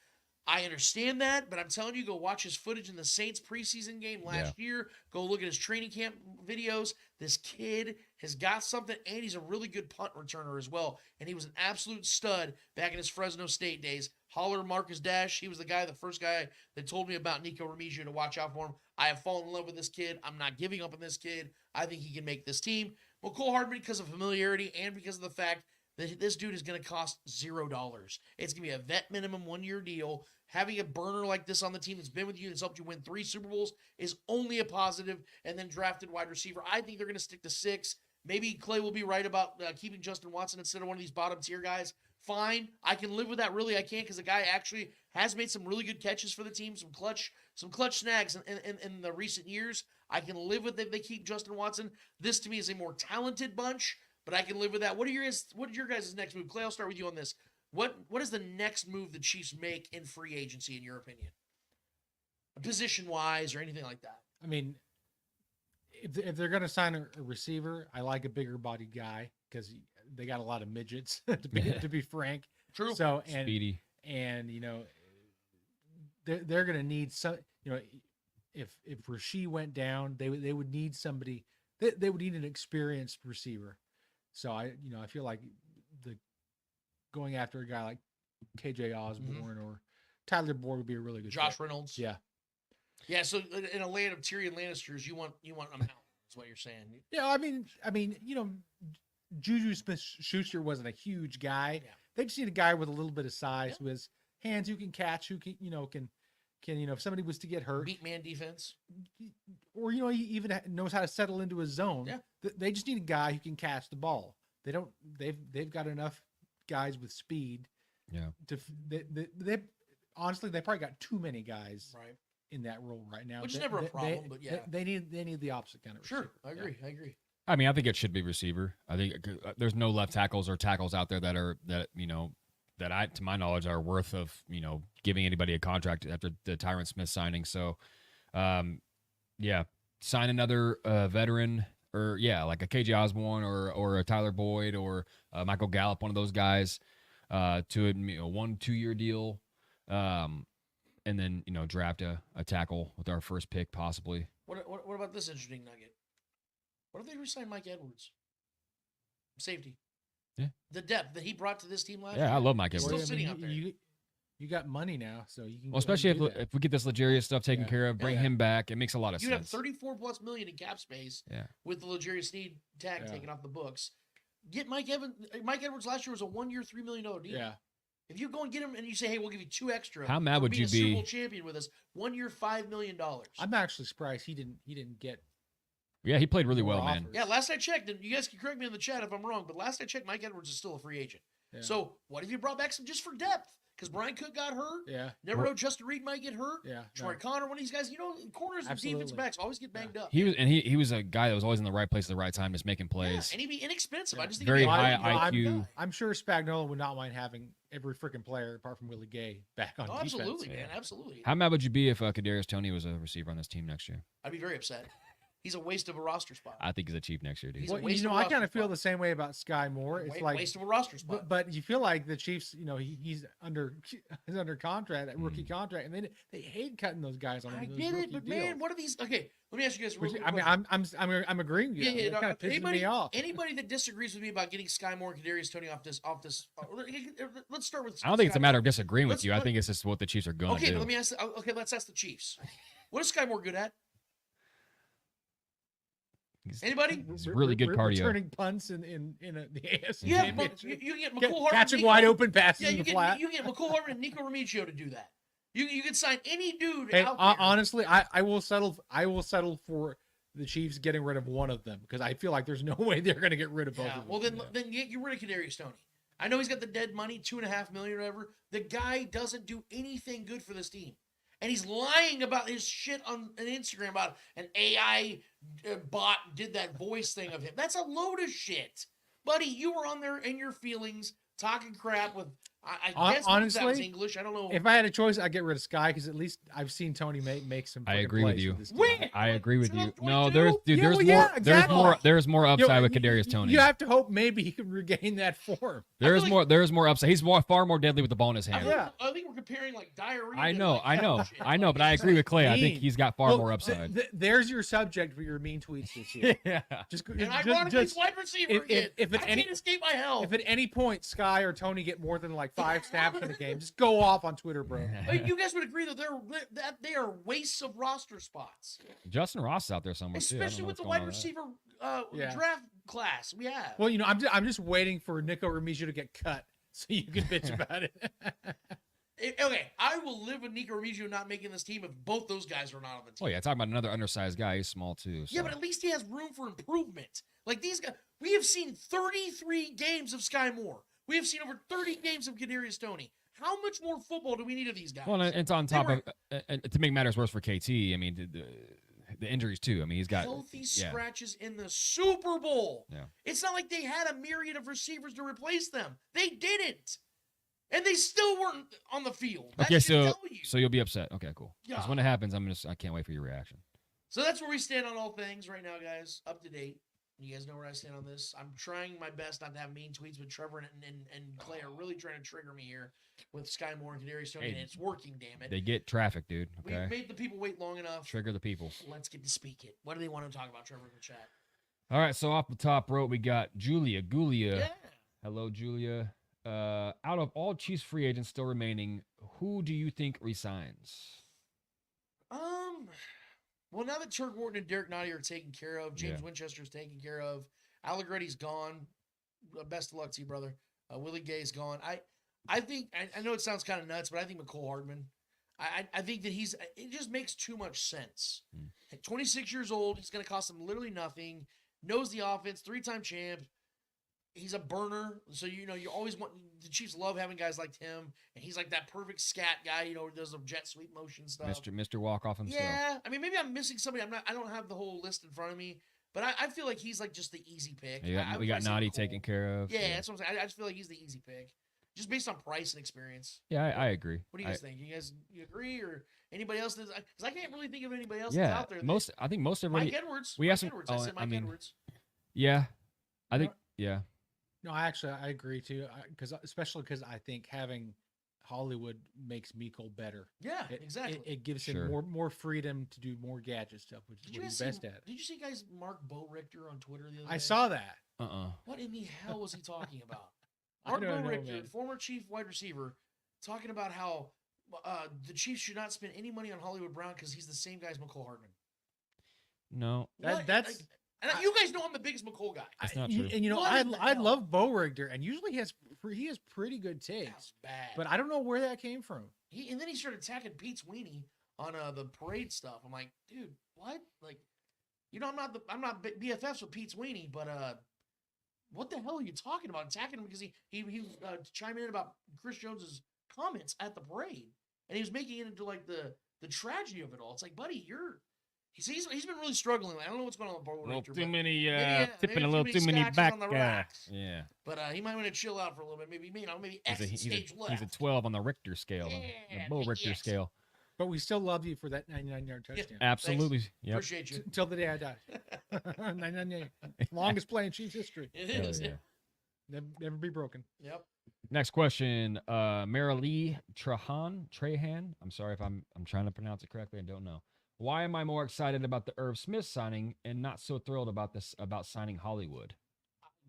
I understand that, but I'm telling you, go watch his footage in the Saints preseason game last year. Go look at his training camp videos. This kid has got something, and he's a really good punt returner as well. And he was an absolute stud back in his Fresno State days. Holler Marcus Dash, he was the first guy that told me about Nico Remigio to watch out for him. I have fallen in love with this kid. I'm not giving up on this kid. I think he can make this team. Mecole Hardman, because of familiarity and because of the fact that this dude is going to cost $0. It's going to be a vet minimum 1-year deal. Having a burner like this on the team that's been with you, that's helped you win 3 Super Bowls, is only a positive. And then drafted wide receiver. I think they're going to stick to 6. Maybe Clay will be right about keeping Justin Watson instead of one of these bottom tier guys. Fine. I can live with that. Really, I can, because the guy actually has made some really good catches for the team, some clutch snags in the recent years. I can live with if they keep Justin Watson. This, to me, is a more talented bunch, but I can live with that. What are your guys' next move? Clay, I'll start with you on this. What is the next move the Chiefs make in free agency, in your opinion? Position-wise or anything like that? I mean, if they're going to sign a receiver, I like a bigger bodied guy because they got a lot of midgets, to be frank. True. So, speedy. And, they're going to need some, if Rashee went down, they would need somebody, they would need an experienced receiver. So I feel like going after a guy like KJ Osborne or Tyler Boyd would be a really good Josh fit. Reynolds. Yeah. Yeah, so in a land of Tyrion Lannisters, you want a mountain, is what you're saying. Yeah, I mean, Juju Smith-Schuster wasn't a huge guy. Yeah. They just need a guy with a little bit of size, who has hands, who can catch, who can if somebody was to get hurt, beat man defense, or he even knows how to settle into a zone. Yeah. They just need a guy who can catch the ball. They've got enough guys with speed. Yeah. They honestly, they probably got too many guys right in that role right now. Which is never a problem, but yeah. They need the opposite kind of receiver. Sure, I agree. I mean, I think it should be receiver. I think there's no left tackles or tackles out there that to my knowledge, are worth of, giving anybody a contract after the Tyron Smith signing. So, sign another veteran, or like a KJ Osborne or a Tyler Boyd or Michael Gallup, one of those guys, to a 1-2 year deal, and then draft a tackle with our first pick possibly. What about this interesting nugget? What if they re-sign Mike Edwards? Safety. Yeah. The depth that he brought to this team last year. Yeah, I love Mike He's Edwards. still sitting out there. You got money now, so you can. Well, especially if we get this Ladarius stuff taken care of, bring him back, it makes a lot of You'd have sense. $34+ million in cap space. Yeah. With the Ladarius Sneed tag taken off the books. Get Mike Evans. Mike Edwards last year was a 1-year, $3 million deal. Yeah. If you go and get him and you say, hey, we'll give you 2 extra. How mad would you Super be? Bowl champion with us, 1 year, $5 million. I'm actually surprised he didn't get. Yeah, he played really well, man. Yeah, last I checked, and you guys can correct me in the chat if I'm wrong, but last I checked, Mike Edwards is still a free agent. Yeah. So what if you brought back some just for depth? Because Brian Cook got hurt. Yeah. Never know Justin Reed might get hurt. Yeah. Troy Connor, one of these guys, corners and defensive backs always get banged up. He was a guy that was always in the right place at the right time, just making plays. And he'd be inexpensive. I just think very he'd be high a IQ. I'm sure Spagnuolo would not mind having every freaking player apart from Willie Gay back on defense. Absolutely, man. Absolutely. How mad would you be if Kadarius Toney was a receiver on this team next year? I'd be very upset. He's a waste of a roster spot. I think he's a cheap next year, dude. Well, I kind of feel the same way about Sky Moore. It's like waste of a roster spot. But you feel like the Chiefs, he's under contract, that rookie contract, and they hate cutting those guys on. I get it, but man, what are these? Okay, let me ask you guys. I'm agreing with you. Yeah, It kind of pisses me off. Anybody that disagrees with me about getting Sky Moore and Kadarius Toney off this, let's start with. I don't think it's a matter of disagreeing with you. I think it's just what the Chiefs are going to do. Let me ask. Okay, let's ask the Chiefs. What is Sky Moore good at? Anybody? He's really good cardio. Returning punts in the AFC Yeah, but you get McCole Hardman. Catching wide open passes in the flat. You get McCole Hardman and Nico Remigio to do that. You can sign any dude hey, out there. Honestly, I will settle for the Chiefs getting rid of one of them because I feel like there's no way they're going to get rid of both of them. Well, then get rid of Kadarius Toney. I know he's got the dead money, $2.5 million or whatever. The guy doesn't do anything good for this team. And he's lying about his shit on Instagram about an AI bot did that voice thing of him. That's a load of shit. Buddy, you were on there in your feelings talking crap with, I guess honestly, that was English. I don't know. If I had a choice, I'd get rid of Sky because at least I've seen Tony make some. I agree with you. When? I agree with you. No, exactly. there's more upside with Kadarius Toney. You have to hope maybe he can regain that form. There's more upside. He's far more deadly with the ball in his hand. I think we're comparing like diarrhea. I know, but I agree with Clay. I think he's got far more upside. There's your subject for your mean tweets this year. Yeah. And ironically, he's wide receiver again. I can't escape my hell. If at any point Sky or Tony get more than like 5 snaps in the game, just go off on Twitter, bro. You guys would agree that they are wastes of roster spots. Justin Ross is out there somewhere, especially with the wide receiver draft class we have. Well, I'm just waiting for Nico Remigio to get cut so you can bitch about it. Okay, I will live with Nico Remigio not making this team if both those guys are not on the team. Oh yeah, talking about another undersized guy. He's small too. So. Yeah, but at least he has room for improvement. Like these guys, we have seen 33 games of Sky Moore. We have seen over 30 games of Kadarius Toney. How much more football do we need of these guys? Well, it's on top of to make matters worse for KT. I mean, the injuries too. I mean, he's got healthy scratches in the Super Bowl. Yeah, it's not like they had a myriad of receivers to replace them. They didn't, and they still weren't on the field. That okay, so you'll be upset. Okay, cool. Yeah. Because when it happens, I can't wait for your reaction. So that's where we stand on all things right now, guys. Up to date. You guys know where I stand on this. I'm trying my best not to have mean tweets, but Trevor and Clay are really trying to trigger me here with Sky Moore and Kadarius Toney, and it's working, damn it. They get traffic, dude. Okay. We've made the people wait long enough. Trigger the people. Let's get to speak it. What do they want to talk about, Trevor, in the chat? All right, so off the top rope, we got Julia Gulia. Yeah. Hello, Julia. Out of all Chiefs free agents still remaining, who do you think resigns? Well, now that Turk Wharton and Derek Nottie are taken care of, James Winchester's taken care of, Allegretti's gone. Best of luck to you, brother. Willie Gay's gone. I think I know it sounds kind of nuts, but I think McCole Hardman. I think that it just makes too much sense. At 26 years old, he's going to cost him literally nothing. Knows the offense, 3-time champ. He's a burner, so you always want the Chiefs love having guys like him, and he's like that perfect scat guy, who does the jet sweep motion stuff. Mr. Walk off himself. Yeah, I mean maybe I'm missing somebody. I don't have the whole list in front of me, but I feel like he's like just the easy pick. We got Nottie taken care of. Yeah, that's what I'm saying. I just feel like he's the easy pick, just based on price and experience. Yeah, I agree. What do you guys think? You agree or anybody else? Because I can't really think of anybody else that's out there. I think most everybody. Mike Edwards. We asked him. I said Mike Edwards. Yeah, I think. Yeah. No, I agree too. Especially because I think having Hollywood makes Miko better. Yeah, exactly. It gives him more freedom to do more gadget stuff, which is what he's best at. Did you see guys Mark Bo Richter on Twitter the other day? I saw that. What in the hell was he talking about? Mark Bo Richter, former Chief wide receiver, talking about how the Chiefs should not spend any money on Hollywood Brown because he's the same guy as McCole Hardman. No, That's and you guys know I'm the biggest McCole guy. that's not true. And What in the I hell? love Bo Richter, and usually he has pretty good takes. That's bad. But I don't know where that came from. And then he started attacking Pete's weenie on the parade stuff. I'm like, dude, what? Like, I'm not BFFs with Pete's weenie, but what the hell are you talking about? Attacking him because he was chiming in about Chris Jones's comments at the parade, and he was making it into like the tragedy of it all. It's like, buddy, he's been really struggling. I don't know what's going on with Bo Richter. Too many tipping a little too many back. on the racks. Yeah. But he might want to chill out for a little bit. Maybe exit He's stage left. a 12 on the Richter scale, the Bo Richter yes. scale. But we still love you for that 99-yard touchdown. Absolutely. Yep. Appreciate you. Until the day I die. 99. Longest play in Chiefs history. It Hell is. yeah. Never be broken. Yep. Next question, Marilee Trahan. I'm sorry if I'm trying to pronounce it correctly. I don't know. Why am I more excited about the Irv Smith signing and not so thrilled about signing Hollywood?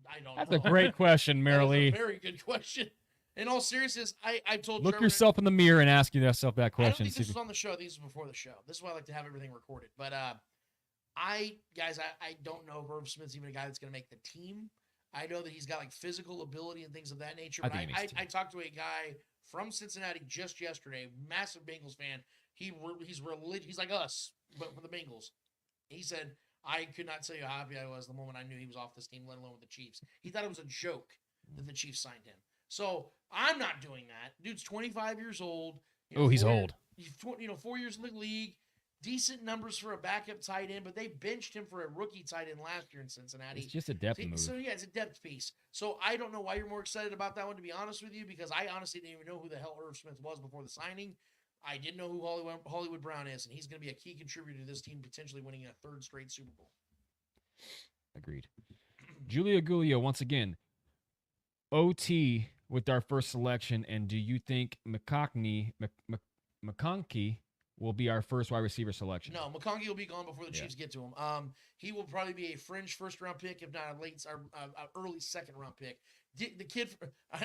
I don't That's know. a great question, That is a Marilee. very good question. In all seriousness, I told Look Trevor yourself in the mirror and ask yourself that I don't question. think See this if was on the show. These was before the show. This is why I like to have everything recorded. But I don't know if Irv Smith's even a guy that's going to make the team. I know that he's got like physical ability and things of that nature. But I talked to a guy from Cincinnati just yesterday, massive Bengals fan. He's religious. He's like us, but for the Bengals. He said, I could not tell you how happy I was the moment I knew he was off this team, let alone with the Chiefs. He thought it was a joke that the Chiefs signed him. So I'm not doing that. Dude's 25 years old. he's old. He's 4 years in the league. Decent numbers for a backup tight end, but they benched him for a rookie tight end last year in Cincinnati. It's just a depth move. So yeah, it's a depth piece. So I don't know why you're more excited about that one, to be honest with you, because I honestly didn't even know who the hell Irv Smith was before the signing. I didn't know who Hollywood Brown is, and he's going to be a key contributor to this team potentially winning a third straight Super Bowl. Agreed. Julia Gulio, once again, OT with our first selection, and do you think McConkey will be our first wide receiver selection? No, McConkey will be gone before the Chiefs get to him. He will probably be a fringe first-round pick, if not a late or early second-round pick. The kid,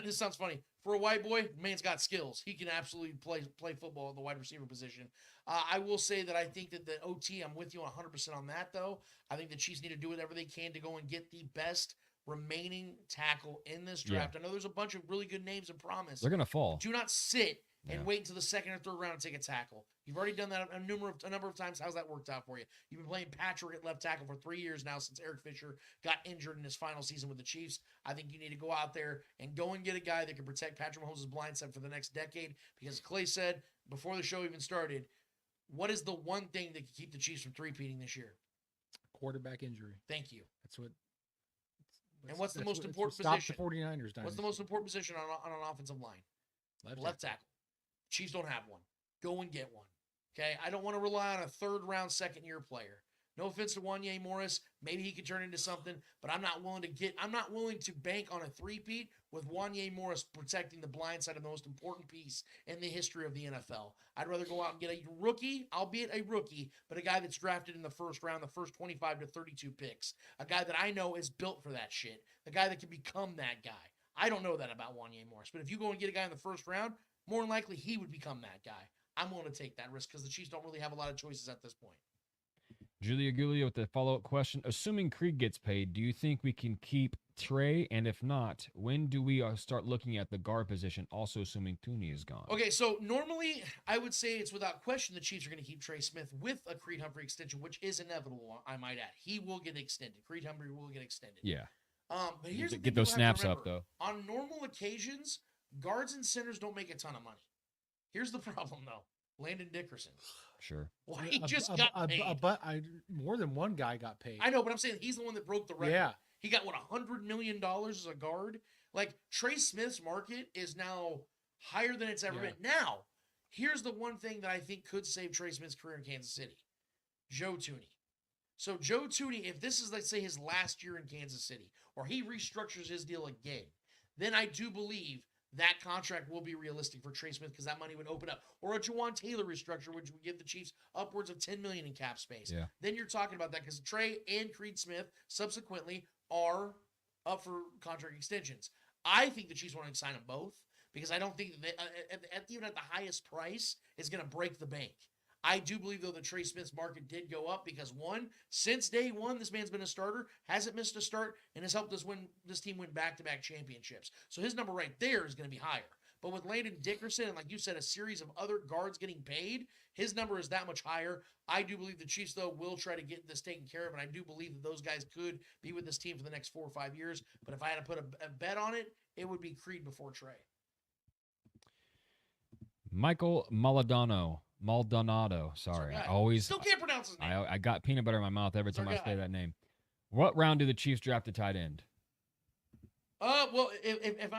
this sounds funny, for a white boy, man's got skills. He can absolutely play football at the wide receiver position. I will say that I think that the OT, I'm with you 100% on that, though. I think the Chiefs need to do whatever they can to go and get the best remaining tackle in this draft. Yeah. I know there's a bunch of really good names and promise. They're going to fall. Do not sit and wait until the second or third round to take a tackle. You've already done that a number of times. How's that worked out for you? You've been playing Patrick at left tackle for 3 years now since Eric Fisher got injured in his final season with the Chiefs. I think you need to go out there and go and get a guy that can protect Patrick Mahomes' blind side for the next decade. Because Clay said before the show even started, what is the one thing that can keep the Chiefs from three-peating this year? Quarterback injury. Thank you. That's what. And what's the most important stop position? the 49ers. What's the most important position on an offensive line? Left tackle. Chiefs don't have one. Go and get one. Okay? I don't want to rely on a third-round, second-year player. No offense to Wanye Morris. Maybe he could turn into something, but I'm not willing to bank on a three-peat with Wanye Morris protecting the blind side of the most important piece in the history of the NFL. I'd rather go out and get a rookie, albeit a rookie, but a guy that's drafted in the first round, the first 25 to 32 picks. A guy that I know is built for that shit. A guy that can become that guy. I don't know that about Wanye Morris, but if you go and get a guy in the first round, more than likely he would become that guy. I'm willing to take that risk because the Chiefs don't really have a lot of choices at this point. Julia Gulio with the follow-up question. Assuming Creed gets paid, do you think we can keep Trey? And if not, when do we start looking at the guard position, also assuming Tooney is gone? Okay, so normally I would say it's without question the Chiefs are going to keep Trey Smith with a Creed Humphrey extension, which is inevitable, I might add. He will get extended. Creed Humphrey will get extended. Yeah. But here's the Get thing those people have to snaps up, remember. though. On normal occasions, guards and centers don't make a ton of money. Here's the problem, though. Landon Dickerson. Sure. Well, he just got paid. But more than one guy got paid. I know, but I'm saying he's the one that broke the record. Yeah. He got, $100 million as a guard? Like, Trey Smith's market is now higher than it's ever been. Now, here's the one thing that I think could save Trey Smith's career in Kansas City. Joe Tooney. So Joe Tooney, if this is, let's say, his last year in Kansas City, or he restructures his deal again, then I do believe that contract will be realistic for Trey Smith because that money would open up. Or a Jawan Taylor restructure, which would give the Chiefs upwards of $10 million in cap space. Yeah. Then you're talking about that because Trey and Creed Smith subsequently are up for contract extensions. I think the Chiefs want to sign them both because I don't think that even at the highest price is going to break the bank. I do believe, though, that Trey Smith's market did go up because, one, since day one, this man's been a starter, hasn't missed a start, and has helped this team win back-to-back championships. So his number right there is going to be higher. But with Landon Dickerson and, like you said, a series of other guards getting paid, his number is that much higher. I do believe the Chiefs, though, will try to get this taken care of, and I do believe that those guys could be with this team for the next 4 or 5 years. But if I had to put a bet on it, it would be Creed before Trey. Michael Maldonado. Sorry, I always still can't pronounce his name. I got peanut butter in my mouth every time I say that name. What round do the Chiefs draft a tight end? Well, if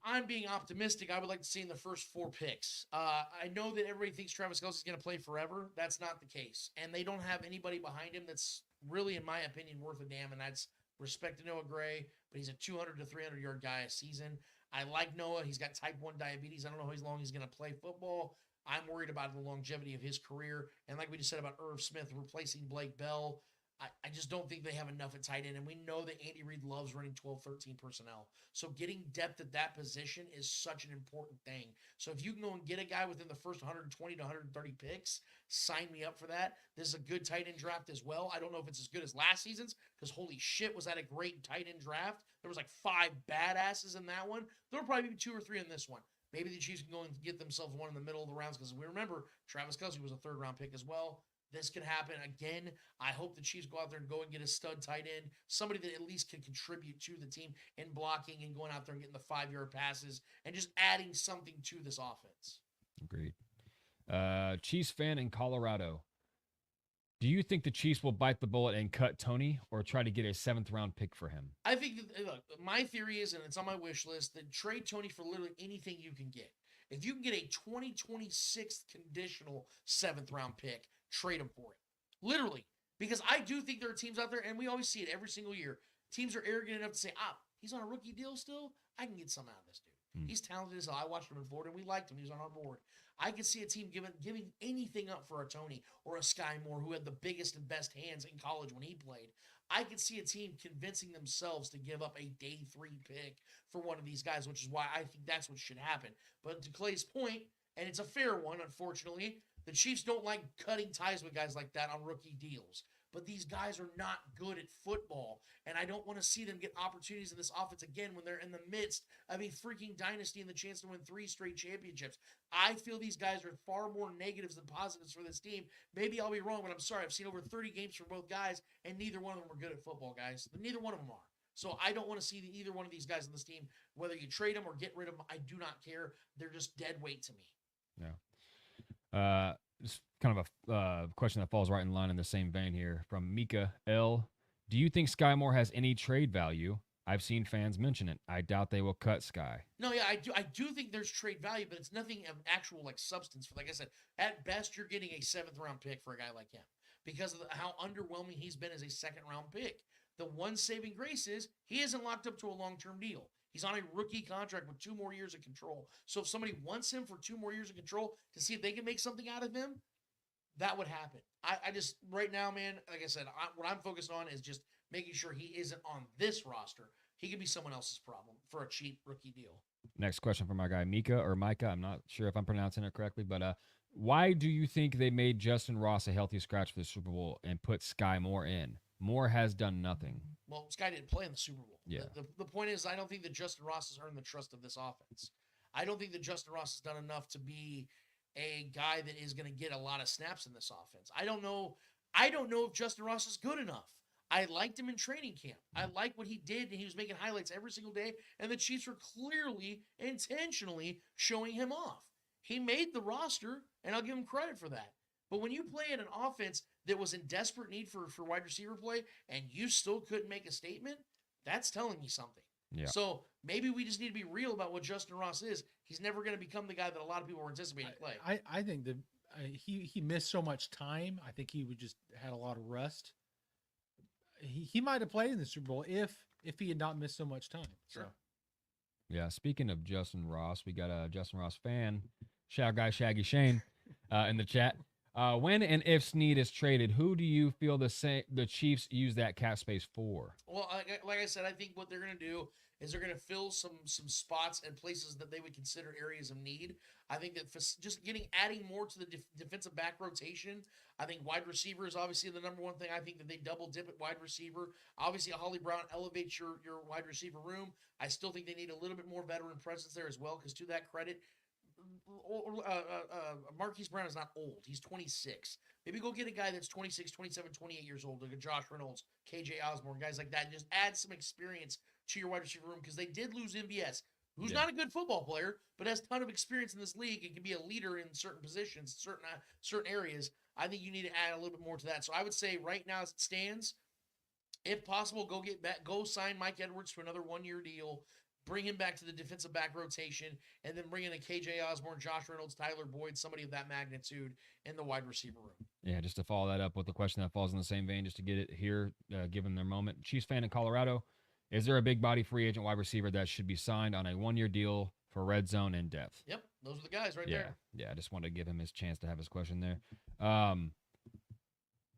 I'm being optimistic, I would like to see in the first 4 picks. I know that everybody thinks Travis Kelce's going to play forever. That's not the case, and they don't have anybody behind him that's really, in my opinion, worth a damn. And that's respect to Noah Gray, but he's a 200 to 300 yard guy a season. I like Noah. He's got type 1 diabetes. I don't know how long he's going to play football. I'm worried about the longevity of his career. And like we just said about Irv Smith replacing Blake Bell, I just don't think they have enough at tight end. And we know that Andy Reid loves running 12, 13 personnel. So getting depth at that position is such an important thing. So if you can go and get a guy within the first 120 to 130 picks, sign me up for that. This is a good tight end draft as well. I don't know if it's as good as last season's because holy shit, was that a great tight end draft. There was like 5 badasses in that one. There'll probably be 2 or 3 in this one. Maybe the Chiefs can go and get themselves one in the middle of the rounds because we remember Travis Kelce was a 3rd round pick as well. This could happen again. I hope the Chiefs go out there and go and get a stud tight end, somebody that at least can contribute to the team in blocking and going out there and getting the 5-yard passes and just adding something to this offense. Agreed. Chiefs fan in Colorado. Do you think the Chiefs will bite the bullet and cut Tony or try to get a 7th round pick for him? I think that, look, my theory is, and it's on my wish list, that trade Tony for literally anything you can get. If you can get a 2026 conditional 7th round pick, trade him for it. Literally. Because I do think there are teams out there, and we always see it every single year. Teams are arrogant enough to say, he's on a rookie deal still? I can get some out of this dude. He's talented as hell. I watched him in Florida, and we liked him. He was on our board. I could see a team giving anything up for a Tony or a Sky Moore who had the biggest and best hands in college when he played. I could see a team convincing themselves to give up a day 3 pick for one of these guys, which is why I think that's what should happen. But to Clay's point, and it's a fair one, unfortunately, the Chiefs don't like cutting ties with guys like that on rookie deals. But these guys are not good at football, and I don't want to see them get opportunities in this offense again when they're in the midst of a freaking dynasty and the chance to win 3 straight championships. I feel these guys are far more negatives than positives for this team. Maybe I'll be wrong, but I'm sorry. I've seen over 30 games from both guys, and neither one of them are good at football, guys. Neither one of them are. So I don't want to see either one of these guys on this team, whether you trade them or get rid of them. I do not care. They're just dead weight to me. Yeah. Just kind of a question that falls right in line in the same vein here from Mika L. Do you think Sky Moore has any trade value? I've seen fans mention it. I doubt they will cut Sky. No, yeah, I do think there's trade value, but it's nothing of actual like substance. For like I said, at best you're getting a 7th round pick for a guy like him because of how underwhelming he's been as a 2nd round pick. The one saving grace is he isn't locked up to a long-term deal. He's on a rookie contract with 2 more years of control. So if somebody wants him for 2 more years of control to see if they can make something out of him, that would happen. I just, right now, man, like I said, what I'm focused on is just making sure he isn't on this roster. He could be someone else's problem for a cheap rookie deal. Next question from our guy Mika or Micah. I'm not sure if I'm pronouncing it correctly, but why do you think they made Justin Ross a healthy scratch for the Super Bowl and put Sky Moore in? Moore has done nothing. Well, Sky didn't play in the Super Bowl. Yeah. The point is, I don't think that Justin Ross has earned the trust of this offense. I don't think that Justin Ross has done enough to be a guy that is going to get a lot of snaps in this offense. I don't know if Justin Ross is good enough. I liked him in training camp. I like what he did, and he was making highlights every single day, and the Chiefs were clearly, intentionally showing him off. He made the roster, and I'll give him credit for that. But when you play in an offense that was in desperate need for wide receiver play and you still couldn't make a statement, that's telling me something. Yeah. So maybe we just need to be real about what Justin Ross is. He's never going to become the guy that a lot of people were anticipating play. I think that he missed so much time. I think he would just had a lot of rust. He might have played in the Super Bowl if he had not missed so much time. Sure. So. Yeah, speaking of Justin Ross, we got a Justin Ross fan, shout guy Shaggy Shane, in the chat. When and if Snead is traded, who do you feel the Chiefs use that cap space for? Well, like I said, I think what they're going to do is they're going to fill some spots and places that they would consider areas of need. I think that just adding more to the defensive back rotation. I think wide receiver is obviously the number one thing. I think that they double dip at wide receiver. Obviously, Holly Brown elevates your wide receiver room. I still think they need a little bit more veteran presence there as well, because to that credit, Marquise Brown is not old. He's 26. Maybe go get a guy that's 26, 27, 28 years old, like a Josh Reynolds, 𝚂𝙿𝙾𝙺𝙴, guys like that, and just add some experience to your wide receiver room, because they did lose MBS, who's not a good football player, but has a ton of experience in this league and can be a leader in certain positions, certain areas. I think you need to add a little bit more to that. So I would say right now as it stands, if possible, go sign Mike Edwards to another 1-year deal. Bring him back to the defensive back rotation, and then bring in a 𝚂𝙿𝙾𝙺𝙾, Josh Reynolds, Tyler Boyd, somebody of that magnitude in the wide receiver room. Yeah, just to follow that up with the question that falls in the same vein, just to get it here, give them their moment. Chiefs fan in Colorado, is there a big body free agent wide receiver that should be signed on a 1-year deal for red zone and depth? Yep, those are the guys right there. Yeah, I just wanted to give him his chance to have his question there.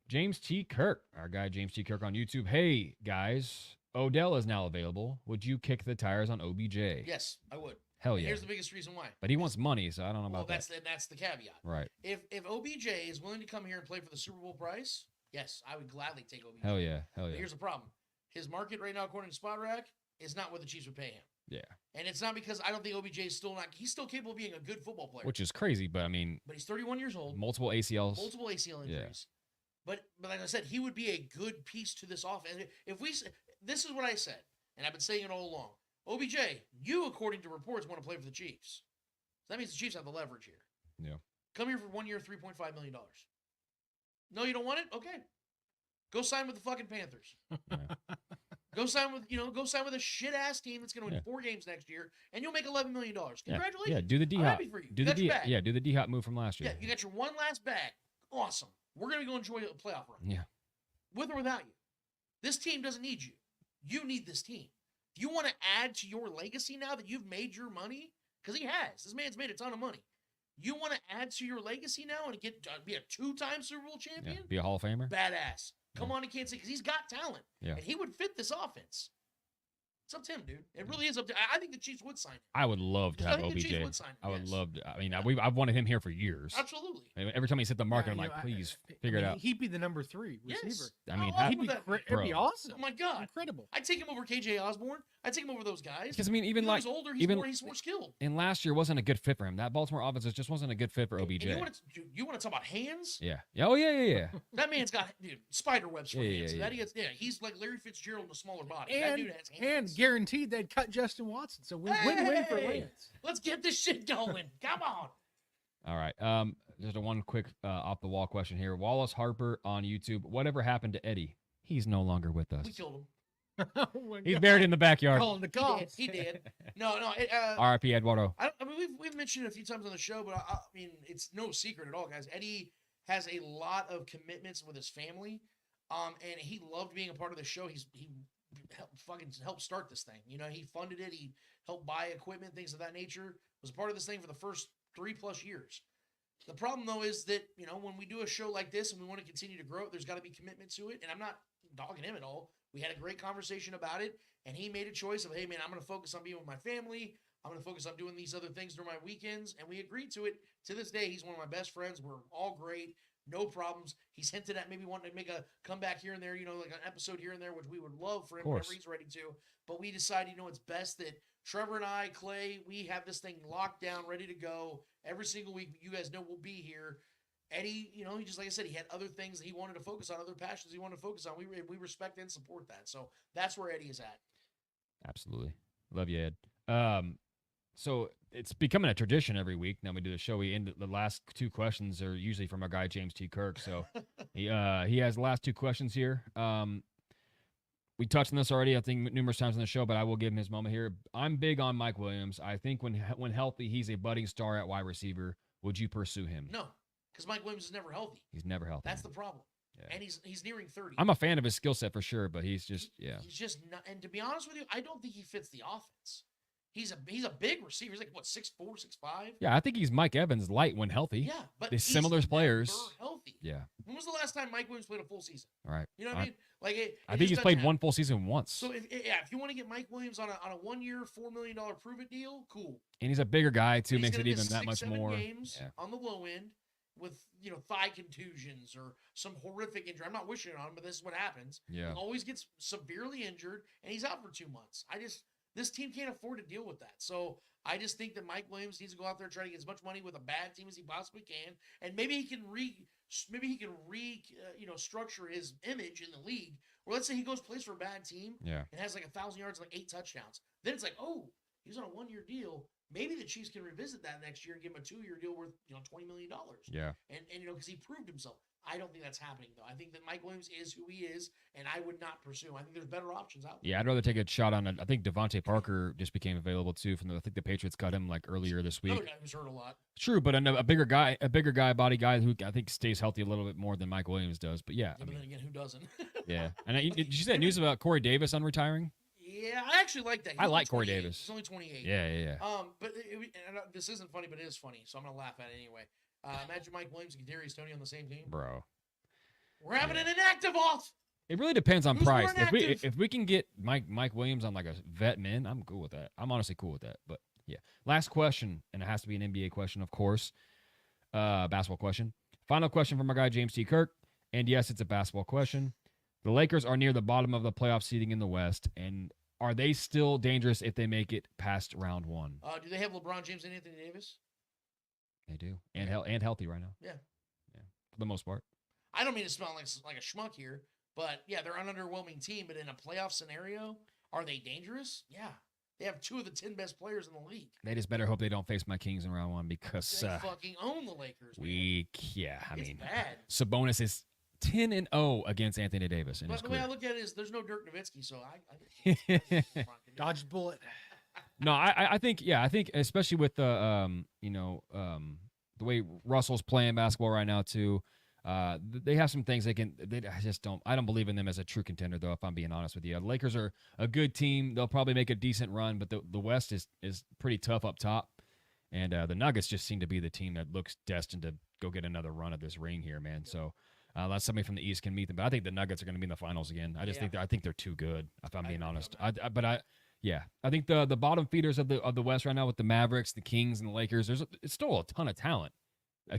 James T. Kirk, our guy James T. Kirk on YouTube. Hey, guys. Odell is now available. Would you kick the tires on OBJ? Yes, I would. Hell yeah. Here's the biggest reason why. But he wants money, so I don't know about that. That's the caveat. Right. If OBJ is willing to come here and play for the Super Bowl price, yes, I would gladly take OBJ. Hell yeah. But here's the problem. His market right now, according to Spot Rack, is not what the Chiefs would pay him. Yeah. And it's not because I don't think OBJ is he's still capable of being a good football player. Which is crazy, but I mean. But he's 31 years old. Multiple ACL injuries. Yeah. But like I said, he would be a good piece to this offense. This is what I said, and I've been saying it all along. OBJ, you, according to reports, want to play for the Chiefs. So that means the Chiefs have the leverage here. Yeah. Come here for 1 year, $3.5 million. No, you don't want it? Okay. Go sign with the fucking Panthers. Yeah. Go sign with a shit ass team that's going to win 4 games next year, and you'll make $11 million. Congratulations. Yeah, do the D-Hop. I'm happy for you. Do the D-Hop move from last year. Yeah, you got your one last bag. Awesome. We're going to go enjoy a playoff run. Yeah. With or without you. This team doesn't need you. You need this team. If you want to add to your legacy now that you've made your money, because he has. This man's made a ton of money. You want to add to your legacy now and be a 2-time Super Bowl champion? Yeah. Be a Hall of Famer? Badass. Come on to Kansas City, because he's got talent. Yeah. And he would fit this offense. It's up to him, dude. It really is up to I think the Chiefs would sign him. I would love to have OBJ. I would love to. I mean, I've wanted him here for years. Absolutely. I mean, every time he's hit the market, I'm like, please figure it out. He'd be the number 3 receiver. Yes. I mean, it'd be awesome. Oh my God, incredible! I'd take him over 𝚂𝙿𝙾𝙺𝙾. I'd take him over those guys. Because I mean, even he's older, he's more skilled. And last year wasn't a good fit for him. That Baltimore offense just wasn't a good fit for OBJ. And you want to talk about hands? Yeah. Oh yeah. That man's got spider webs for hands. Yeah. He's like Larry Fitzgerald in a smaller body. And, that dude has hands. And guaranteed they'd cut Justin Watson. So win-win for Lance. Let's get this shit going. Come on. All right. Just one quick off the wall question here. Wallace Harper on YouTube. Whatever happened to Eddie? He's no longer with us. We killed him. He's buried in the backyard. Calling the cops. He did. No. R.I.P. Eduardo. I mean, we've mentioned it a few times on the show, but I mean, it's no secret at all, guys. Eddie has a lot of commitments with his family, and he loved being a part of the show. He helped start this thing. You know, he funded it. He helped buy equipment, things of that nature. Was a part of this thing for the first 3+ years. The problem, though, is that, you know, when we do a show like this and we want to continue to grow it, there's got to be commitment to it. And I'm not dogging him at all. We had a great conversation about it, and he made a choice of, hey, man, I'm going to focus on being with my family. I'm going to focus on doing these other things during my weekends, and we agreed to it. To this day, he's one of my best friends. We're all great. No problems. He's hinted at maybe wanting to make a comeback here and there, you know, like an episode here and there, which we would love for him whenever he's ready to. But we decided, you know, it's best that Trevor and I, Clay, we have this thing locked down, ready to go. Every single week, you guys know we'll be here. Eddie, you know, he just, like I said, he had other things that he wanted to focus on, other passions he wanted to focus on. We respect and support that. So that's where Eddie is at. Absolutely. Love you, Ed. So it's becoming a tradition every week. Now we do the show. We end the last 2 questions are usually from our guy, James T. Kirk. So he has the last 2 questions here. We touched on this already, I think, numerous times on the show, but I will give him his moment here. I'm big on Mike Williams. I think when healthy, he's a budding star at wide receiver. Would you pursue him? No, because Mike Williams is never healthy. He's never healthy. That's the problem. Yeah. And he's nearing 30. I'm a fan of his skill set for sure, but he's just, He's just not, and to be honest with you, I don't think he fits the offense. He's a big receiver. He's like, what, 6'4", 6'5"? Yeah, I think he's Mike Evans light when healthy. Yeah, but they're similar players. Healthy. healthy. Yeah. When was the last time Mike Williams played a full season? All right. You know what I mean? Like I think he's played one full season once. So if you want to get Mike Williams on a 1 year, $4 million prove it deal, cool. And he's a bigger guy too, He's makes it gonna even miss that 6, much 7 more. games on the low end with thigh contusions or some horrific injury. I'm not wishing it on him, but this is what happens. Yeah. He always gets severely injured, and he's out for 2 months. This team can't afford to deal with that. So I just think that Mike Williams needs to go out there and try to get as much money with a bad team as he possibly can, and maybe he can structure his image in the league. Or let's say he plays for a bad team, and has like 1,000 yards, like 8 touchdowns. Then it's like, oh, he's on a 1 year deal. Maybe the Chiefs can revisit that next year and give him a 2 year deal worth $20 million. Yeah, and because he proved himself. I don't think that's happening, though. I think that Mike Williams is who he is, and I would not pursue him. I think there's better options out there. Yeah, I'd rather take a shot on it. I think Devontae Parker just became available, too. I think the Patriots cut him, like, earlier this week. Another guy who's hurt a lot. True, but a bigger guy, body guy who I think stays healthy a little bit more than Mike Williams does. But, yeah. But then again, who doesn't? Yeah. And did you see that news about Corey Davis unretiring? Yeah, I actually like that. I like Corey Davis. He's only 28. Yeah. But this isn't funny, but it is funny, so I'm going to laugh at it anyway. Imagine Mike Williams and Kadarius Toney on the same team. Bro. We're having an inactive off. It really depends on price. If we can get Mike Williams on like a vet min, I'm cool with that. I'm honestly cool with that. But yeah, last question, and it has to be an NBA question, of course. Basketball question. Final question from our guy James T. Kirk, and yes, it's a basketball question. The Lakers are near the bottom of the playoff seeding in the West, and are they still dangerous if they make it past round 1? Do they have LeBron James and Anthony Davis? They do, and healthy right now. Yeah, for the most part. I don't mean to smell like a schmuck here, but yeah, they're an underwhelming team. But in a playoff scenario, are they dangerous? Yeah. They have 2 of the 10 best players in the league. They just better hope they don't face my Kings in round 1 because they fucking own the Lakers. I mean, bad. Sabonis is 10-0 against Anthony Davis. But the way I look at it is there's no Dirk Nowitzki, so I dodged bullet. No, I think especially with the the way Russell's playing basketball right now too. They have some things I don't believe in them as a true contender, though, if I'm being honest with you. The Lakers are a good team. They'll probably make a decent run, but the West is pretty tough up top. And the Nuggets just seem to be the team that looks destined to go get another run at this ring here, man. So unless somebody from the East can meet them. But I think the Nuggets are going to be in the finals again. I think they're too good, if I'm being honest. I think the bottom feeders of the West right now with the Mavericks, the Kings, and the Lakers, it's still a ton of talent.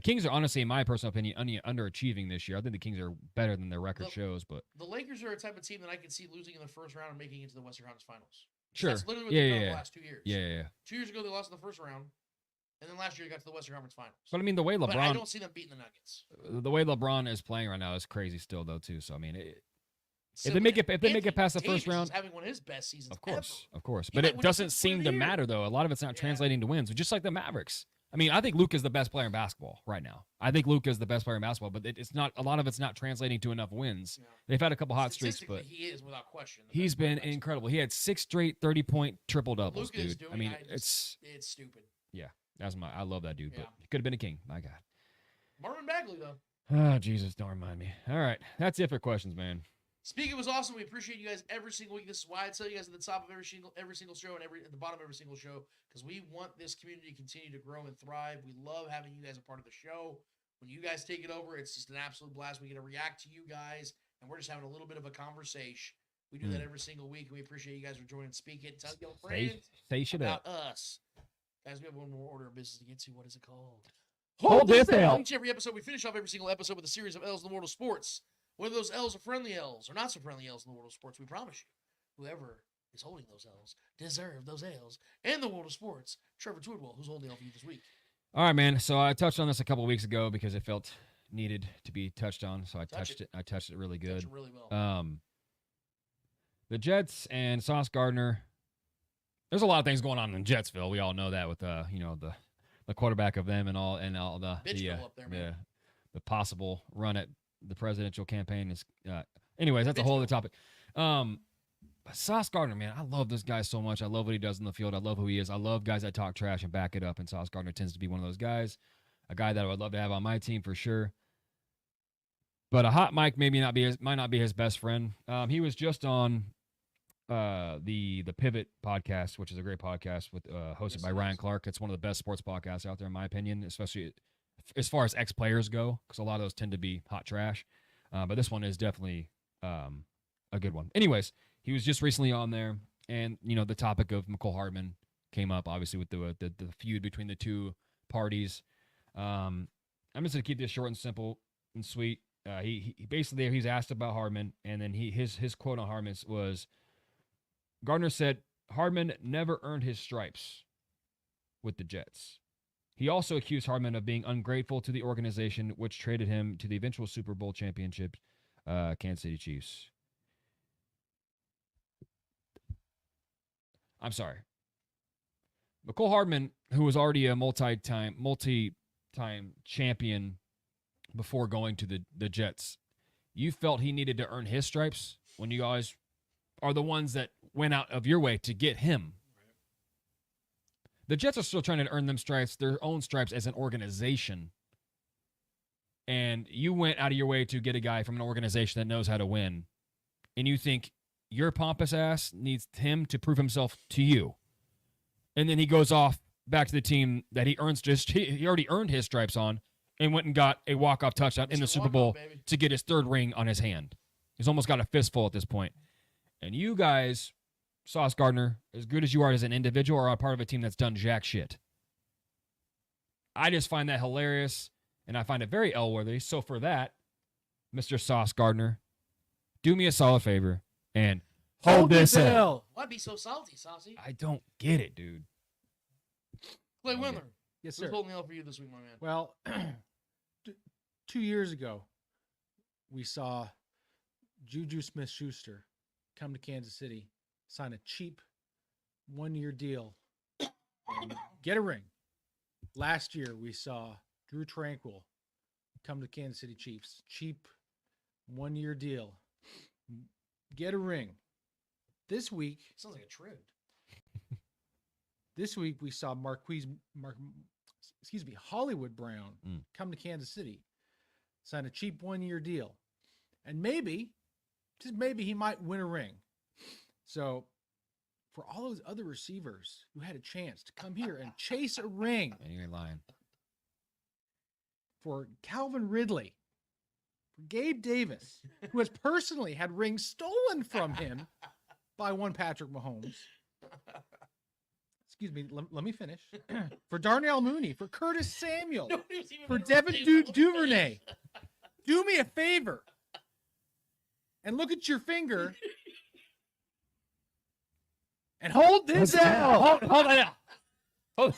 Kings are honestly, in my personal opinion, underachieving this year. I think the Kings are better than their record shows. But the Lakers are a type of team that I could see losing in the first round and making it to the Western Conference Finals. Sure. That's literally what they've done the last 2 years. Yeah. 2 years ago, they lost in the first round. And then last year, they got to the Western Conference Finals. But I mean, the way LeBron... But I don't see them beating the Nuggets. The way LeBron is playing right now is crazy still, though, too. So, I mean... If they make it past the first round, having one of his best seasons, of course, but it doesn't seem to matter though. A lot of it's not translating to wins, just like the Mavericks. I mean, I think Luka's the best player in basketball right now. I think Luka's the best player in basketball, but it's not. A lot of it's not translating to enough wins. Yeah. They've had a couple hot streaks, but he is without question. He's been incredible. He had 6 straight 30-point triple doubles, dude. Doing, I mean, it's stupid. Yeah, I love that dude, but he could have been a king. My God. Marvin Bagley though. Oh Jesus, don't remind me. All right, that's it for questions, man. Speaking was awesome. We appreciate you guys every single week. This is why I tell you guys at the top of every single show and at the bottom of every single show, because we want this community to continue to grow and thrive. We love having you guys a part of the show. When you guys take it over, it's just an absolute blast. We get to react to you guys, and we're just having a little bit of a conversation. We do that every single week, and we appreciate you guys for joining. Speak it. Tell your friends about us. Guys, we have one more order of business to get to. What is it called? Hold this L. Each every episode, we finish off every single episode with a series of L's in the world of sports. Whether those L's are friendly L's or not so friendly L's in the world of sports, we promise you, whoever is holding those L's deserve those L's. In the world of sports, Trevor Twidwell, who's holding the L for you this week. All right, man. So I touched on this a couple of weeks ago because it felt needed to be touched on. So I touched it. I touched it really good. Touched it really well. The Jets and Sauce Gardner. There's a lot of things going on in Jetsville. We all know that with the quarterback of them and all the up there, man. the possible run at the presidential campaign is anyways, that's a whole other topic. Sauce Gardner, man, I love this guy so much. I love what he does in the field. I love who he is. I love guys that talk trash and back it up, and Sauce Gardner tends to be one of those guys, a guy that I would love to have on my team for sure. But a hot mic might not be his best friend. He was just on the Pivot podcast, which is a great podcast with hosted by Ryan Clark. It's one of the best sports podcasts out there, in my opinion, especially as far as ex-players go, because a lot of those tend to be hot trash. But this one is definitely a good one. Anyways, he was just recently on there, and the topic of 𝚂𝙿𝙾𝙺 came up, obviously, with the feud between the two parties. I'm just gonna keep this short and simple and sweet. He basically, he's asked about Hardman, and then his quote on Hardman was, Gardner said Hardman never earned his stripes with the Jets. He also accused Hardman of being ungrateful to the organization, which traded him to the eventual Super Bowl championship, Kansas City Chiefs. I'm sorry. 𝚂𝙿𝙾𝙺, who was already a multi-time champion before going to the Jets, you felt he needed to earn his stripes when you guys are the ones that went out of your way to get him. The Jets are still trying to earn them stripes, their own stripes as an organization. And you went out of your way to get a guy from an organization that knows how to win. And you think your pompous ass needs him to prove himself to you. And then he goes off back to the team that he already earned his stripes on, and went and got a walk-off touchdown in the Super Bowl to get his third ring on his hand. He's almost got a fistful at this point. And you guys, Sauce Gardner, as good as you are as an individual, are a part of a team that's done jack shit. I just find that hilarious, and I find it very L-worthy. So for that, Mr. Sauce Gardner, do me a solid favor and hold this L. Why be so salty, Saucy? I don't get it, dude. Clay Windler. Yes, Who's sir. holding the L for you this week, my man? Well, 2 years ago, we saw Juju Smith-Schuster come to Kansas City, sign a cheap one-year deal, and get a ring. Last year, we saw Drew Tranquil come to Kansas City Chiefs, cheap one-year deal, get a ring. This week, Sounds like a trend. This week we saw Hollywood Brown come to Kansas City, sign a cheap one-year deal, and maybe, just maybe, he might win a ring. So, for all those other receivers who had a chance to come here and chase a ring, And you ain't lying. for Calvin Ridley, for Gabe Davis, who has personally had rings stolen from him by one Patrick Mahomes. Excuse me, let me finish. For Darnell Mooney, for Curtis Samuel, for Devin Duvernay. Do me a favor and look at your finger and hold this out. Hold that out.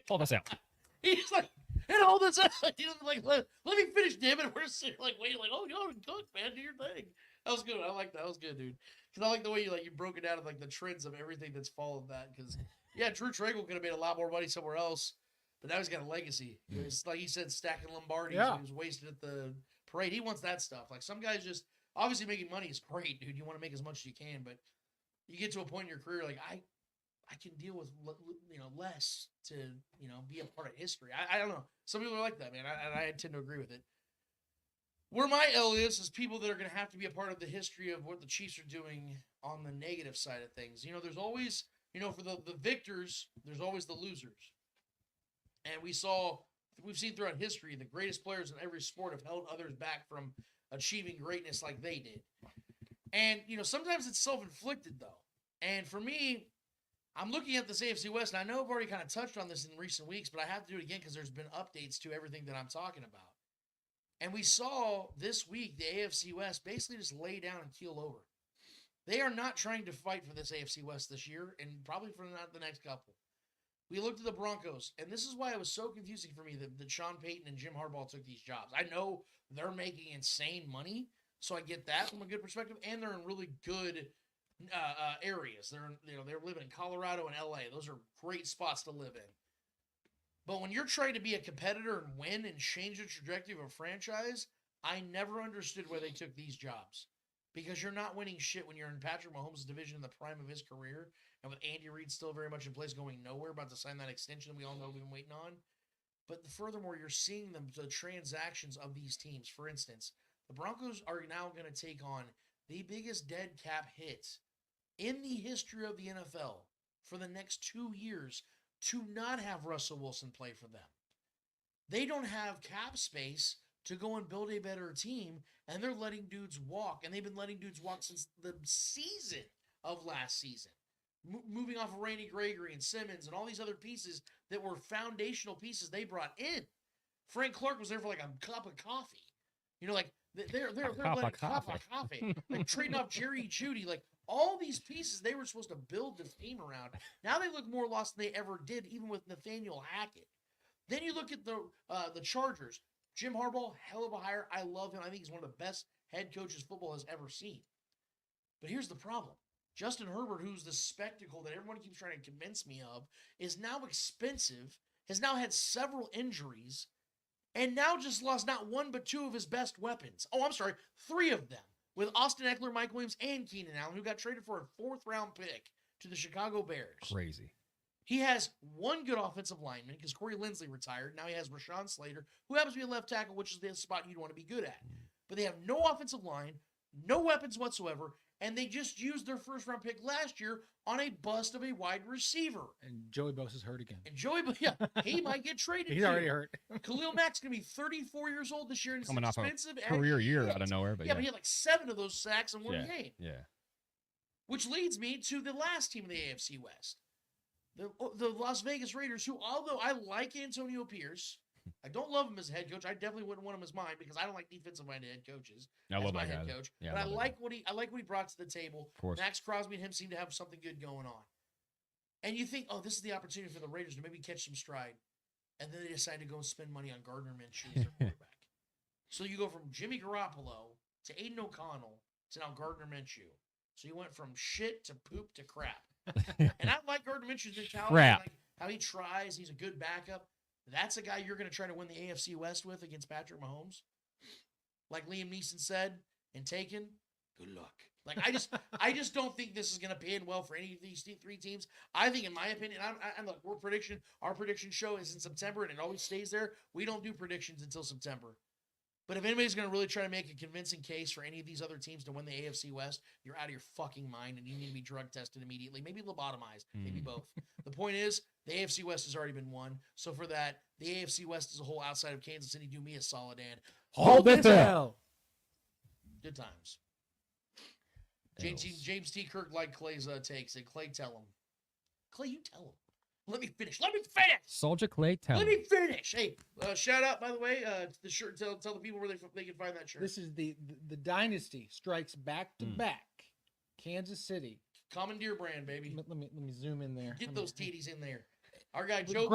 Hold this out. He's like, and hold this out. He doesn't like, let me finish, damn it. We're sitting like waiting, like, oh, you know, cook, man, do your thing. That was good. I like that. That was good, dude. Because I like the way you broke it down of like the trends of everything that's followed that. Because yeah, Drew Tranquil could have made a lot more money somewhere else, but now he's got a legacy. It's like he said, stacking Lombardi. Yeah. He was wasted at the parade. He wants that stuff. Like some guys just obviously making money is great, dude. You want to make as much as you can, but you get to a point in your career like I can deal with less to be a part of history. I don't know. Some people are like that, man. I tend to agree with it. Where my L is people that are going to have to be a part of the history of what the Chiefs are doing on the negative side of things. There's always, for the victors, there's always the losers. And we've seen throughout history, the greatest players in every sport have held others back from achieving greatness like they did. And, sometimes it's self-inflicted, though. And for me, I'm looking at this AFC West, and I know I've already kind of touched on this in recent weeks, but I have to do it again because there's been updates to everything that I'm talking about. And we saw this week the AFC West basically just lay down and keel over. They are not trying to fight for this AFC West this year, and probably for not the next couple. We looked at the Broncos, and this is why it was so confusing for me that Sean Payton and Jim Harbaugh took these jobs. I know they're making insane money, so I get that from a good perspective, and they're in really good areas. They're living in Colorado and LA. Those are great spots to live in. But when you're trying to be a competitor and win and change the trajectory of a franchise, I never understood why they took these jobs. Because you're not winning shit when you're in Patrick Mahomes' division in the prime of his career, and with Andy Reid still very much in place, going nowhere, about to sign that extension we all know we've been waiting on. But furthermore, you're seeing the transactions of these teams. For instance, the Broncos are now going to take on the biggest dead cap hit in the history of the NFL for the next 2 years to not have Russell Wilson play for them. They don't have cap space to go and build a better team, and they're letting dudes walk, and they've been letting dudes walk since the season of last season. Moving off of Randy Gregory and Simmons and all these other pieces that were foundational pieces they brought in. Frank Clark was there for like a cup of coffee. You know, like they're letting cup of coffee. Like trading off Jerry Jeudy, like all these pieces they were supposed to build this team around. Now they look more lost than they ever did, even with Nathaniel Hackett. Then you look at the Chargers. Jim Harbaugh, hell of a hire. I love him. I think he's one of the best head coaches football has ever seen. But here's the problem. Justin Herbert, who's the spectacle that everyone keeps trying to convince me of, is now expensive, has now had several injuries, and now just lost not one but two of his best weapons. Oh, I'm sorry, three of them, with Austin Eckler, Mike Williams, and Keenan Allen, who got traded for a 4th-round pick to the Chicago Bears. Crazy. He has one good offensive lineman because Corey Linsley retired. Now he has Rashawn Slater, who happens to be a left tackle, which is the spot you'd want to be good at. But they have no offensive line, no weapons whatsoever, and they just used their 1st-round pick last year on a bust of a wide receiver. And Joey Bosa's hurt again. And he might get traded. He's already hurt. Khalil Mack's going to be 34 years old this year, and Coming it's off expensive. a career year out of nowhere. But but he had like 7 of those sacks in one game. Yeah. Which leads me to the last team in the AFC West. The Las Vegas Raiders, who, although I like Antonio Pierce, I don't love him as a head coach. I definitely wouldn't want him as mine because I don't like defensive-minded head coaches. I love my that head guy. coach. Yeah, but I like what he brought to the table. Of course. Max Crosby and him seem to have something good going on. And you think, oh, this is the opportunity for the Raiders to maybe catch some stride. And then they decide to go and spend money on Gardner Minshew as their quarterback. So you go from Jimmy Garoppolo to Aiden O'Connell to now Gardner Minshew. So you went from shit to poop to crap. And I like Gardner Minshew's mentality. Like how he tries. He's a good backup. That's a guy you're going to try to win the AFC West with against Patrick Mahomes. Like Liam Neeson said in Taken, good luck. Like I just don't think this is going to pan well for any of these 3 teams. I think, in my opinion, I'm look, our prediction show is in September and it always stays there. We don't do predictions until September. But if anybody's going to really try to make a convincing case for any of these other teams to win the AFC West, you're out of your fucking mind and you need to be drug tested immediately. Maybe lobotomized. Maybe both. The point is, the AFC West has already been won. So for that, the AFC West as a whole outside of Kansas City, do me a solid and hold it down. Good times. James T. Kirk liked Clay's takes. And Clay, tell him. Clay, you tell him. Let me finish. Soldier Clay, tell Let me finish. Hey, shout out, by the way, to the shirt. Tell the people where they can find that shirt. This is the Dynasty strikes back to back. Kansas City. Commandeer brand, baby. Let me zoom in there. Get those titties in there. Our guy Joe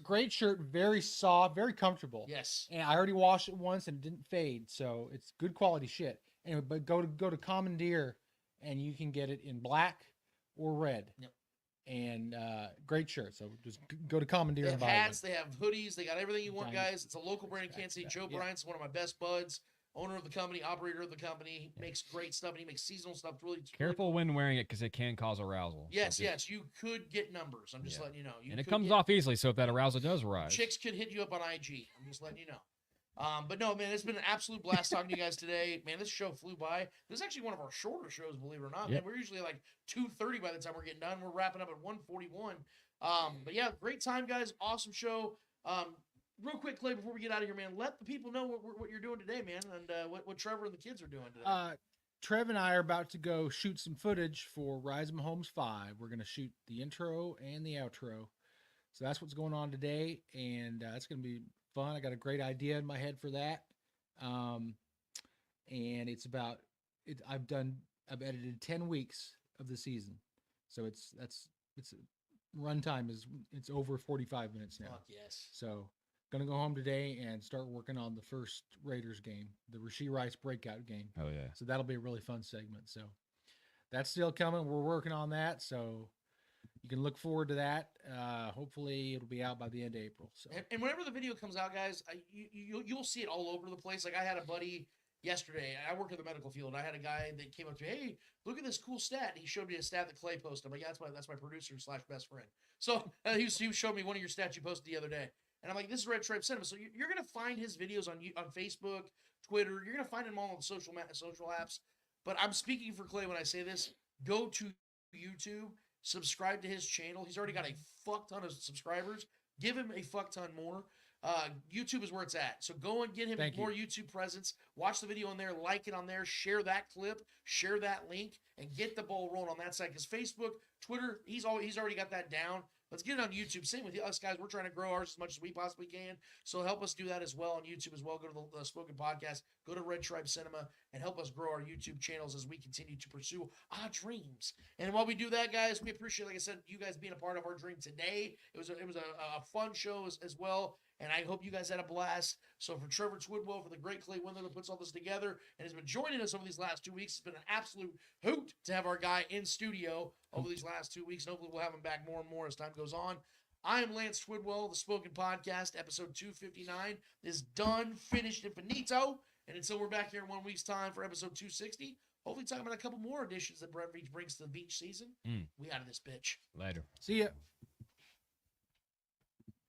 great shirt, very soft, very comfortable. Yes. And I already washed it once and it didn't fade, so it's good quality shit. Anyway, but go to Commandeer and you can get it in black or red. Yep. And great shirt. So just go to Commandeer. They have and buy hats. one. They have hoodies. They got everything you want, guys. It's a local brand in Kansas City. Joe Bryant's one of my best buds. Owner of the company, operator of the company. He makes great stuff, and he makes seasonal stuff. Careful when wearing it because it can cause arousal. Yes, you could get numbers. I'm just letting you know. And it comes off easily, so if that arousal does rise. Chicks could hit you up on IG. I'm just letting you know. But no, man, it's been an absolute blast talking to you guys today. Man, this show flew by. This is actually one of our shorter shows, believe it or not. Man, we're usually like 2:30 by the time we're getting done. We're wrapping up at 1:41. But yeah, great time, guys. Awesome show. Real quick, Clay, before we get out of here, man, let the people know what you're doing today, man, and what Trevor and the kids are doing today. Trev and I are about to go shoot some footage for Rise of Mahomes 5. We're going to shoot the intro and the outro. So that's what's going on today, and it's going to be fun. I got a great idea in my head for that. And it's about it. I've edited 10 weeks of the season. So it's runtime it's over 45 minutes now. Fuck yes. So gonna go home today and start working on the first Raiders game, the Rashee Rice breakout game. Oh yeah. So that'll be a really fun segment. So that's still coming. We're working on that. So you can look forward to that. Hopefully it'll be out by the end of April. So and whenever the video comes out, guys, you'll see it all over the place. Like I had a buddy yesterday. I work in the medical field. I had a guy that came up to me, hey, look at this cool stat. He showed me a stat that Clay posted. I'm like, yeah, that's my producer / best friend. So he showed me one of your stats you posted the other day. And I'm like, this is Red Stripe Cinema. So you're going to find his videos on Facebook, Twitter. You're going to find him all on the social apps. But I'm speaking for Clay when I say this. Go to YouTube, subscribe to his channel. He's already got a fuck ton of subscribers. Give him a fuck ton more. YouTube is where it's at. So go and get him more YouTube presence. Watch the video on there, like it on there, share that clip, share that link, and get the ball rolling on that side. Because Facebook, Twitter, he's already got that down. Let's get it on YouTube. Same with us, guys. We're trying to grow ours as much as we possibly can. So help us do that as well on YouTube as well. Go to the Spoken Podcast. Go to Red Tribe Cinema and help us grow our YouTube channels as we continue to pursue our dreams. And while we do that, guys, we appreciate, like I said, you guys being a part of our dream today. It was a fun show as well. And I hope you guys had a blast. So for Trevor Twidwell, for the great Clay Windler that puts all this together and has been joining us over these last 2 weeks, it's been an absolute hoot to have our guy in studio over these last 2 weeks. And hopefully we'll have him back more and more as time goes on. I am Lance Twidwell. The Spoken Podcast, episode 259 is done, finished, and finito. And until we're back here in 1 week's time for episode 260, hopefully talking about a couple more additions that Brett Veach brings to the beach season. We out of this bitch. Later. See ya.